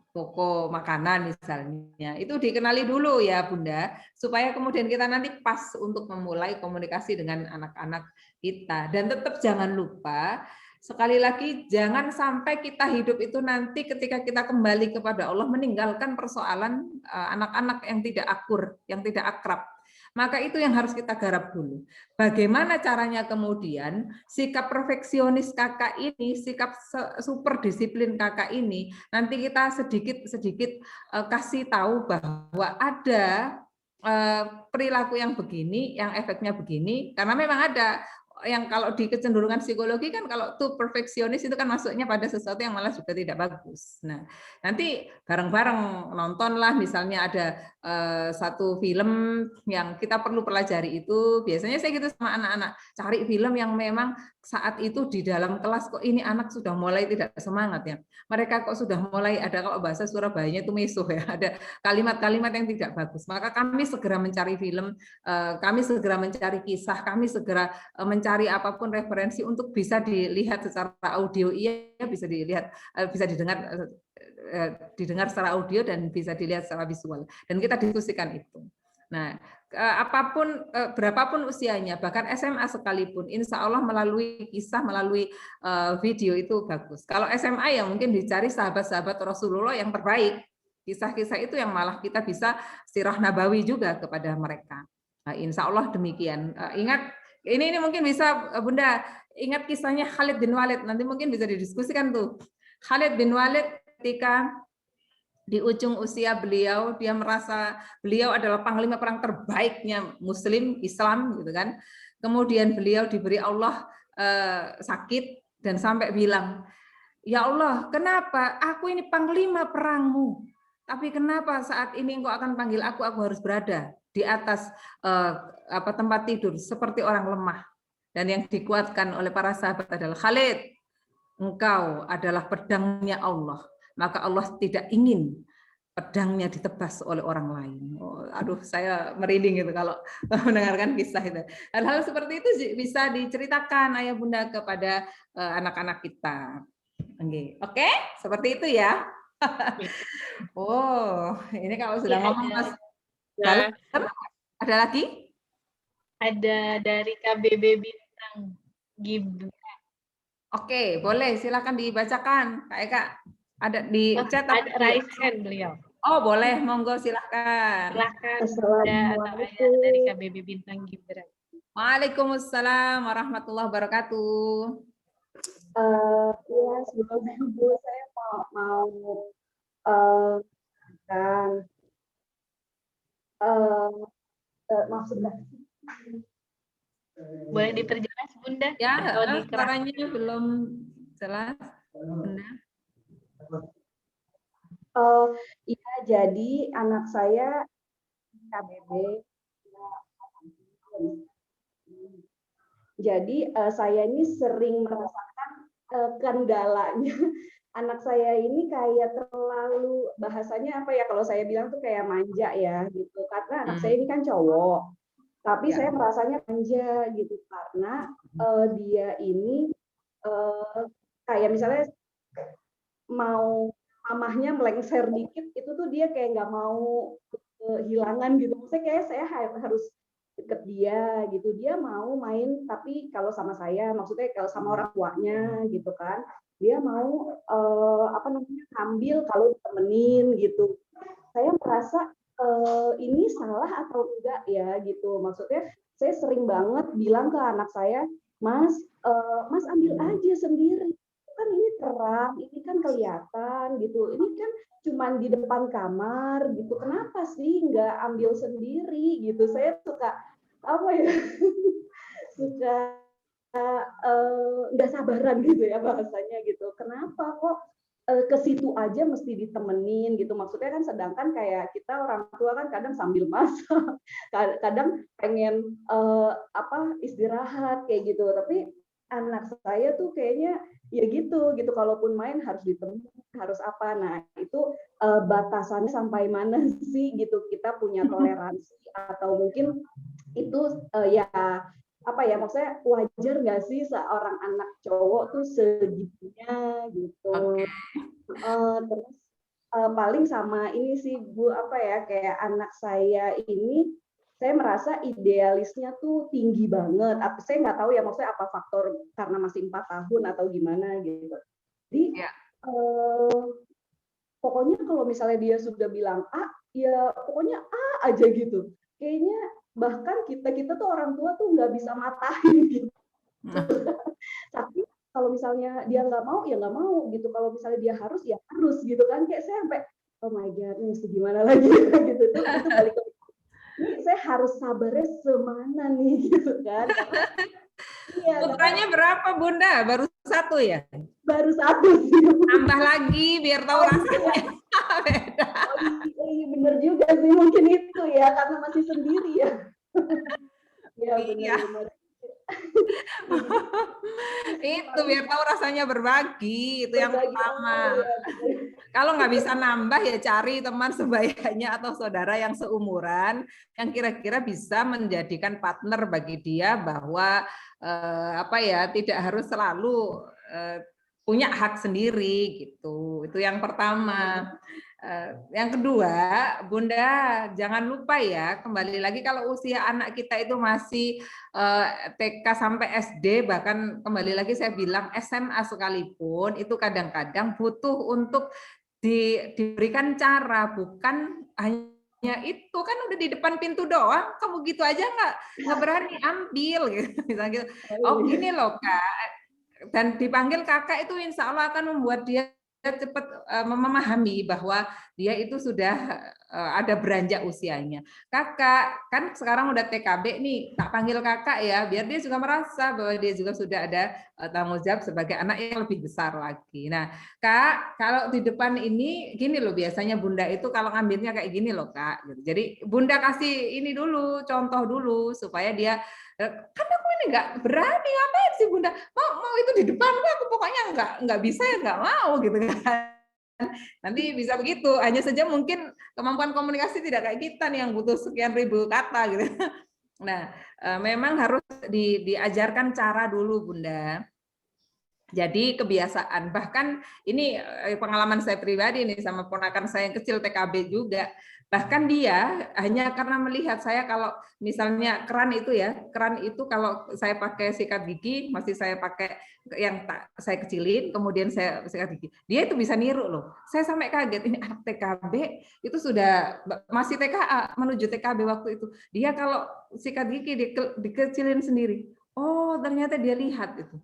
toko makanan misalnya. Itu dikenali dulu ya Bunda, supaya kemudian kita nanti pas untuk memulai komunikasi dengan anak-anak kita. Dan tetap jangan lupa, sekali lagi jangan sampai kita hidup itu nanti ketika kita kembali kepada Allah meninggalkan persoalan anak-anak yang tidak akur, yang tidak akrab. Maka itu yang harus kita garap dulu. Bagaimana caranya kemudian sikap perfeksionis kakak ini, sikap super disiplin kakak ini, nanti kita sedikit kasih tahu bahwa ada perilaku yang begini, yang efeknya begini, karena memang ada yang kalau di kecenderungan psikologi kan kalau tuh perfeksionis itu kan masuknya pada sesuatu yang malah juga tidak bagus. Nah, nanti bareng-bareng nontonlah misalnya ada satu film yang kita perlu pelajari itu. Biasanya saya gitu sama anak-anak, cari film yang memang saat itu di dalam kelas kok ini anak sudah mulai tidak semangat ya. Mereka kok sudah mulai ada, kalau bahasa Surabayanya itu mesuh ya, ada kalimat-kalimat yang tidak bagus. Maka kami segera mencari film, kami segera mencari kisah, kami segera mencari apapun referensi untuk bisa dilihat secara audio, iya bisa dilihat, bisa didengar secara audio dan bisa dilihat secara visual. Dan kita diskusikan itu. Nah, apapun berapapun usianya, bahkan SMA sekalipun, insya Allah melalui kisah, melalui video itu bagus. Kalau SMA ya mungkin dicari sahabat-sahabat Rasulullah yang terbaik. Kisah-kisah itu yang malah kita bisa sirah nabawi juga kepada mereka. Nah, insya Allah demikian. Ingat, ini mungkin bisa Bunda ingat kisahnya Khalid bin Walid. Nanti mungkin bisa didiskusikan tuh. Khalid bin Walid ketika di ujung usia beliau, dia merasa beliau adalah panglima perang terbaiknya Muslim Islam, gitu kan. Kemudian beliau diberi Allah sakit dan sampai bilang, ya Allah, kenapa aku ini panglima perangmu, tapi kenapa saat ini engkau akan panggil aku harus berada di atas tempat tidur seperti orang lemah. Dan yang dikuatkan oleh para sahabat adalah, Khalid, engkau adalah pedangnya Allah. Maka Allah tidak ingin pedangnya ditebas oleh orang lain. Oh, aduh, saya merinding gitu kalau mendengarkan kisah itu. Hal-hal seperti itu bisa diceritakan ayah bunda kepada anak-anak kita. Oke, seperti itu ya. Oh, ini kalau sudah ngomong Mas. Ada lagi? Ada dari KBB Bintang Gibran. Oke, boleh silakan dibacakan Kak Eka. Ada di chat. Ada raise hand beliau. Oh, boleh, monggo silahkan. Silahkan Bunda atau Ayah dari KBB Bintang Gibran. Waalaikumsalam warahmatullahi wabarakatuh. Ya, sebelumnya Bu, saya mau maksudnya Boleh diperjelas Bunda? Ya, Atau suaranya belum jelas. Bunda. Iya, jadi anak saya KBB. Jadi saya ini sering merasakan kendalanya. Anak saya ini kayak terlalu, bahasanya apa ya, kalau saya bilang tuh kayak manja ya gitu. Karena anak saya ini kan cowok. Tapi saya merasanya manja gitu karena dia ini kayak misalnya mau mamahnya melengser dikit, itu tuh dia kayak nggak mau kehilangan gitu. Maksudnya kayak saya harus deket dia gitu. Dia mau main tapi kalau sama saya, maksudnya kalau sama orang tuanya gitu kan, dia mau apa namanya, ngambil kalau ditemenin gitu. Saya merasa ini salah atau enggak ya gitu. Maksudnya saya sering banget bilang ke anak saya, Mas ambil aja sendiri. Kan ini terang, ini kan kelihatan gitu. Ini kan cuman di depan kamar gitu. Kenapa sih nggak ambil sendiri gitu? Saya suka apa ya? Suka nggak sabaran gitu ya bahasanya gitu. Kenapa kok ke situ aja mesti ditemenin gitu, maksudnya kan, sedangkan kayak kita orang tua kan kadang sambil masak, kadang pengen apa istirahat kayak gitu, tapi anak saya tuh kayaknya ya gitu kalaupun main harus ditemenin, harus apa. Nah itu batasannya sampai mana sih gitu, kita punya toleransi atau mungkin itu ya apa ya, maksudnya wajar nggak sih seorang anak cowok tuh segitunya gitu. Terus paling sama ini sih Bu, apa ya, kayak anak saya ini saya merasa idealisnya tuh tinggi banget. Saya nggak tahu ya, maksudnya apa faktor karena masih 4 tahun atau gimana gitu. Jadi pokoknya kalau misalnya dia sudah bilang A, ya pokoknya A aja gitu. Kayaknya bahkan kita tuh orang tua tuh nggak bisa matahin gitu. Tapi kalau misalnya dia nggak mau ya nggak mau gitu, kalau misalnya dia harus ya harus gitu kan. Kayak saya sampai oh my god, ini mesti gimana lagi gitu. Itu balik lagi, ini saya harus sabarnya semana nih gitu kan. Putranya berapa Bunda? Baru 1 ya? Baru 1 sih. Tambah lagi biar tahu rasanya. Beda. Iya bener juga sih, mungkin itu ya karena masih sendiri ya. Ya benar-benar. Itu biar tahu rasanya berbagi, itu yang pertama. Kalau nggak bisa nambah ya cari teman sebayanya atau saudara yang seumuran yang kira-kira bisa menjadikan partner bagi dia, bahwa apa ya, tidak harus selalu punya hak sendiri gitu. Itu yang pertama. Yang kedua, Bunda jangan lupa ya, kembali lagi kalau usia anak kita itu masih TK sampai SD, bahkan kembali lagi saya bilang SMA sekalipun, itu kadang-kadang butuh untuk diberikan cara, bukan hanya itu kan udah di depan pintu doang, kamu gitu aja nggak berani ambil gitu. Misalnya, oh gini loh Kak, dan dipanggil kakak itu insya Allah akan membuat dia cepat memahami bahwa dia itu sudah ada beranjak usianya. Kakak kan sekarang udah TKB nih, tak panggil kakak ya, biar dia juga merasa bahwa dia juga sudah ada tanggung jawab sebagai anak yang lebih besar lagi. Nah Kak, kalau di depan ini gini loh, biasanya Bunda itu kalau ngambilnya kayak gini loh Kak. Jadi Bunda kasih ini dulu, contoh dulu supaya dia, kan aku ini nggak berani, ngapain sih Bunda, mau itu di depan aku pokoknya nggak bisa ya nggak mau gitu kan. Nanti bisa begitu, hanya saja mungkin kemampuan komunikasi tidak kayak kita nih yang butuh sekian ribu kata gitu. Nah memang harus diajarkan cara dulu Bunda. Jadi kebiasaan, bahkan ini pengalaman saya pribadi nih sama ponakan saya yang kecil TKB juga. Bahkan dia hanya karena melihat saya, kalau misalnya keran itu kalau saya pakai sikat gigi, masih saya pakai yang saya kecilin, kemudian saya sikat gigi, dia itu bisa niru loh. Saya sampai kaget, ini anak TKB itu sudah masih TKA menuju TKB waktu itu. Dia kalau sikat gigi dikecilin sendiri. Oh, ternyata dia lihat itu,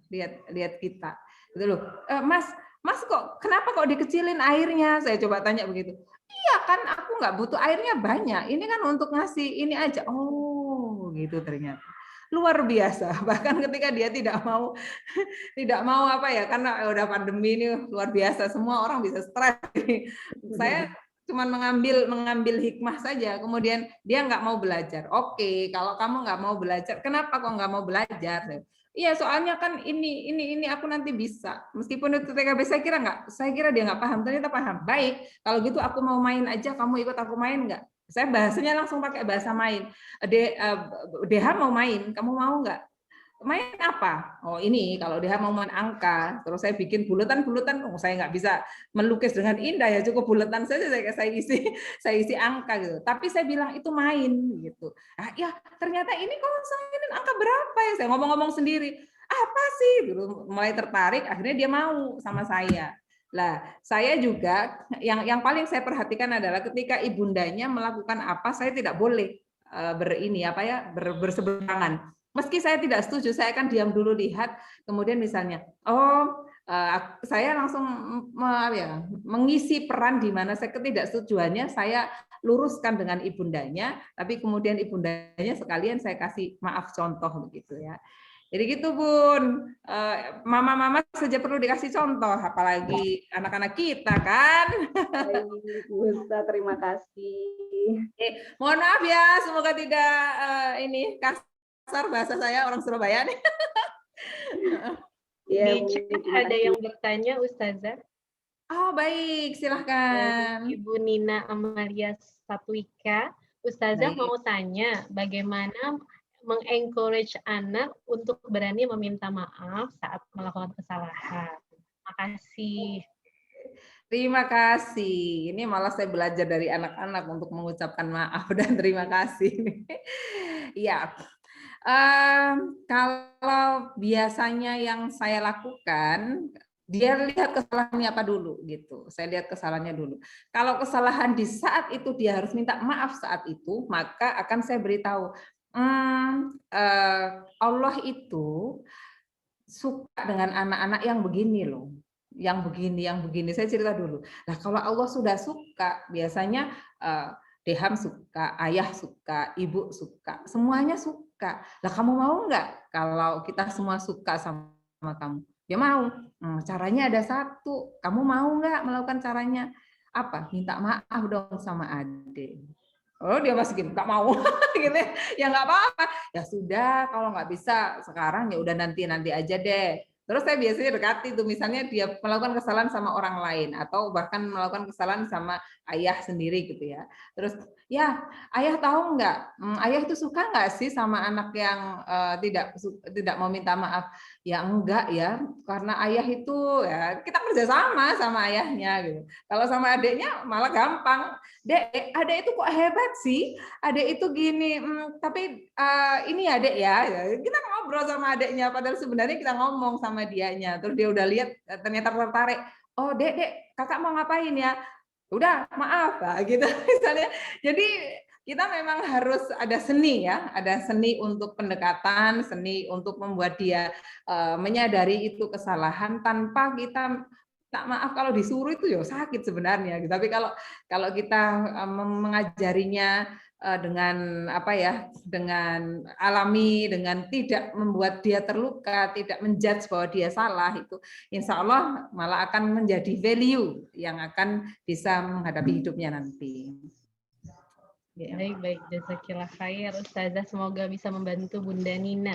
lihat kita. Gitu loh. Mas kok kenapa kok dikecilin airnya? Saya coba tanya begitu. Iya kan, aku nggak butuh airnya banyak. Ini kan untuk ngasih ini aja. Oh, gitu ternyata. Luar biasa. Bahkan ketika dia tidak mau apa ya, karena udah pandemi ini luar biasa. Semua orang bisa stres. Saya cuma mengambil hikmah saja. Kemudian dia nggak mau belajar. Oke, kalau kamu nggak mau belajar, kenapa kok nggak mau belajar? Iya, soalnya kan ini aku nanti bisa. Meskipun itu TKB, saya kira dia nggak paham. Ternyata paham. Baik, kalau gitu aku mau main aja, kamu ikut aku main nggak? Saya bahasanya langsung pakai bahasa main. DH mau main, kamu mau nggak? Main apa? Oh ini, kalau dia mau main angka, terus saya bikin buletan-buletan. Oh saya nggak bisa melukis dengan indah ya, cukup buletan saja saya isi angka gitu. Tapi saya bilang itu main gitu. Ah, ya ternyata ini kalau mainin angka berapa ya? Saya ngomong-ngomong sendiri. Apa sih? Gitu. Mulai tertarik, akhirnya dia mau sama saya. Lah, saya juga yang paling saya perhatikan adalah ketika ibundanya melakukan apa, saya tidak boleh berseberangan. Meski saya tidak setuju, saya akan diam dulu lihat, kemudian misalnya, saya langsung mengisi peran di mana saya ketidaksetujuannya, saya luruskan dengan ibundanya, tapi kemudian ibundanya sekalian saya kasih maaf contoh begitu ya. Jadi gitu Bun, mama-mama saja perlu dikasih contoh, apalagi anak-anak kita kan. Baik, Ustaz, terima kasih. Mohon maaf ya, semoga tidak ini kasar bahasa saya orang Surabaya nih. Ya, di chat ada yang bertanya, Ustazah. Oh baik, silahkan. Ibu Nina Amalia Satwika, Ustazah mau tanya bagaimana mengencourage anak untuk berani meminta maaf saat melakukan kesalahan. Makasih. Terima kasih. Ini malah saya belajar dari anak-anak untuk mengucapkan maaf dan terima kasih. Ya, kalau biasanya yang saya lakukan, dia lihat kesalahannya apa dulu gitu. Saya lihat kesalahannya dulu. Kalau kesalahan di saat itu dia harus minta maaf saat itu, maka akan saya beritahu. Allah itu suka dengan anak-anak yang begini loh, yang begini. Saya cerita dulu. Nah, kalau Allah sudah suka, biasanya Deham suka, ayah suka, ibu suka, semuanya suka. Lah kamu mau nggak kalau kita semua suka sama kamu? Dia mau. Caranya ada satu. Kamu mau nggak melakukan caranya? Apa? Minta maaf dong sama adik. Oh dia masih gitu, nggak mau, gitu ya nggak apa-apa. Ya sudah, kalau nggak bisa sekarang ya udah nanti aja deh. Terus saya biasanya dekati tuh, misalnya dia melakukan kesalahan sama orang lain atau bahkan melakukan kesalahan sama ayah sendiri gitu ya. Terus ya ayah tahu nggak, ayah itu suka nggak sih sama anak yang tidak mau minta maaf? Ya enggak ya, karena ayah itu ya kita kerjasama sama ayahnya gitu. Kalau sama adiknya malah gampang. Dek, adek itu kok hebat sih, adek itu gini, tapi ini adek ya, kita ngobrol sama adeknya, padahal sebenarnya kita ngomong sama dianya, terus dia udah lihat ternyata tertarik, oh dek, kakak mau ngapain ya, udah maaf, nah, gitu misalnya. Jadi kita memang harus ada seni ya, ada seni untuk pendekatan, seni untuk membuat dia menyadari itu kesalahan tanpa kita tak maaf. Kalau disuruh itu ya sakit sebenarnya, tapi kalau kita mengajarinya dengan apa ya, dengan alami, dengan tidak membuat dia terluka, tidak menjudge bahwa dia salah, itu insya Allah malah akan menjadi value yang akan bisa menghadapi hidupnya nanti. Baik, jazakillah khair Ustazah, semoga bisa membantu Bunda Nina.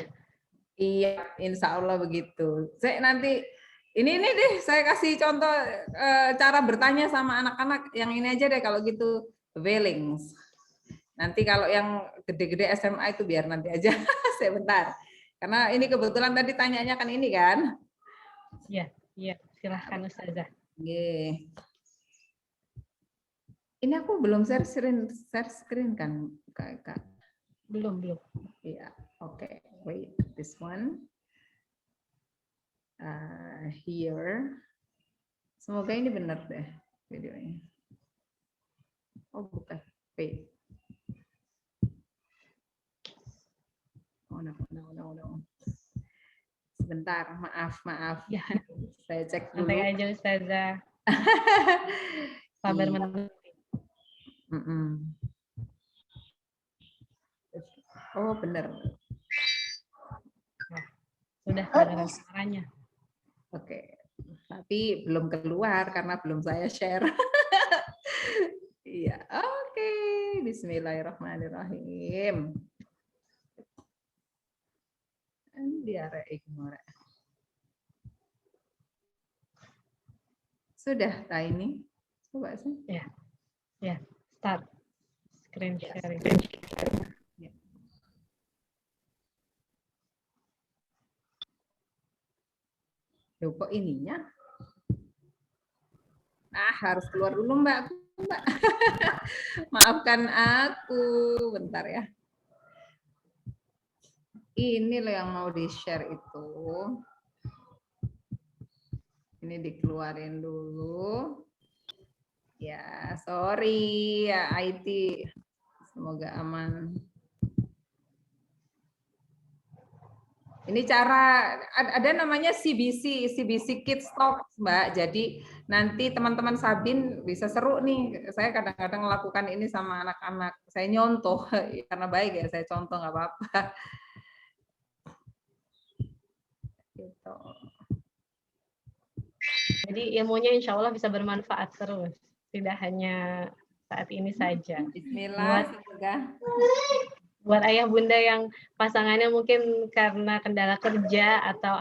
Iya, insya Allah begitu. Saya nanti ini deh, saya kasih contoh cara bertanya sama anak-anak yang ini aja deh kalau gitu, Wellings. Nanti kalau yang gede-gede SMA itu biar nanti aja, sebentar. Karena ini kebetulan tadi tanyanya kan ini kan. Iya, silahkan Ustazah. Oke. Ini aku belum share screen kan, Kak? Belum. Iya, oke. Wait, this one. Here. Semoga ini benar deh videonya. Oh, bukan. Wait. Oh, no. Sebentar, maaf. Ya. Saya cek dulu. Santai aja Ustazah. Sabar menunggu. Oh, benar. Nah, sudah kedengaran suaranya. Oke. Tapi belum keluar karena belum saya share. Iya, oke. Bismillahirrahmanirrahim. Diare ignore. Sudah, ini. Coba sih. Ya. Start. Screen sharing. Ya. Loh, kok ininya? Harus keluar dulu Mbak. Maafkan aku. Bentar ya. Ini loh yang mau di-share itu. Ini dikeluarin dulu. Ya, sorry ya IT. Semoga aman. Ini cara ada namanya CBC Kids Talk, Mbak. Jadi nanti teman-teman Sabin bisa seru nih. Saya kadang-kadang melakukan ini sama anak-anak. Saya nyontoh karena baik ya, saya contoh nggak apa-apa. Gitu. Jadi ilmunya insya Allah bisa bermanfaat terus. Tidak hanya saat ini saja. Bismillah, semoga. Buat ayah bunda yang pasangannya mungkin karena kendala kerja atau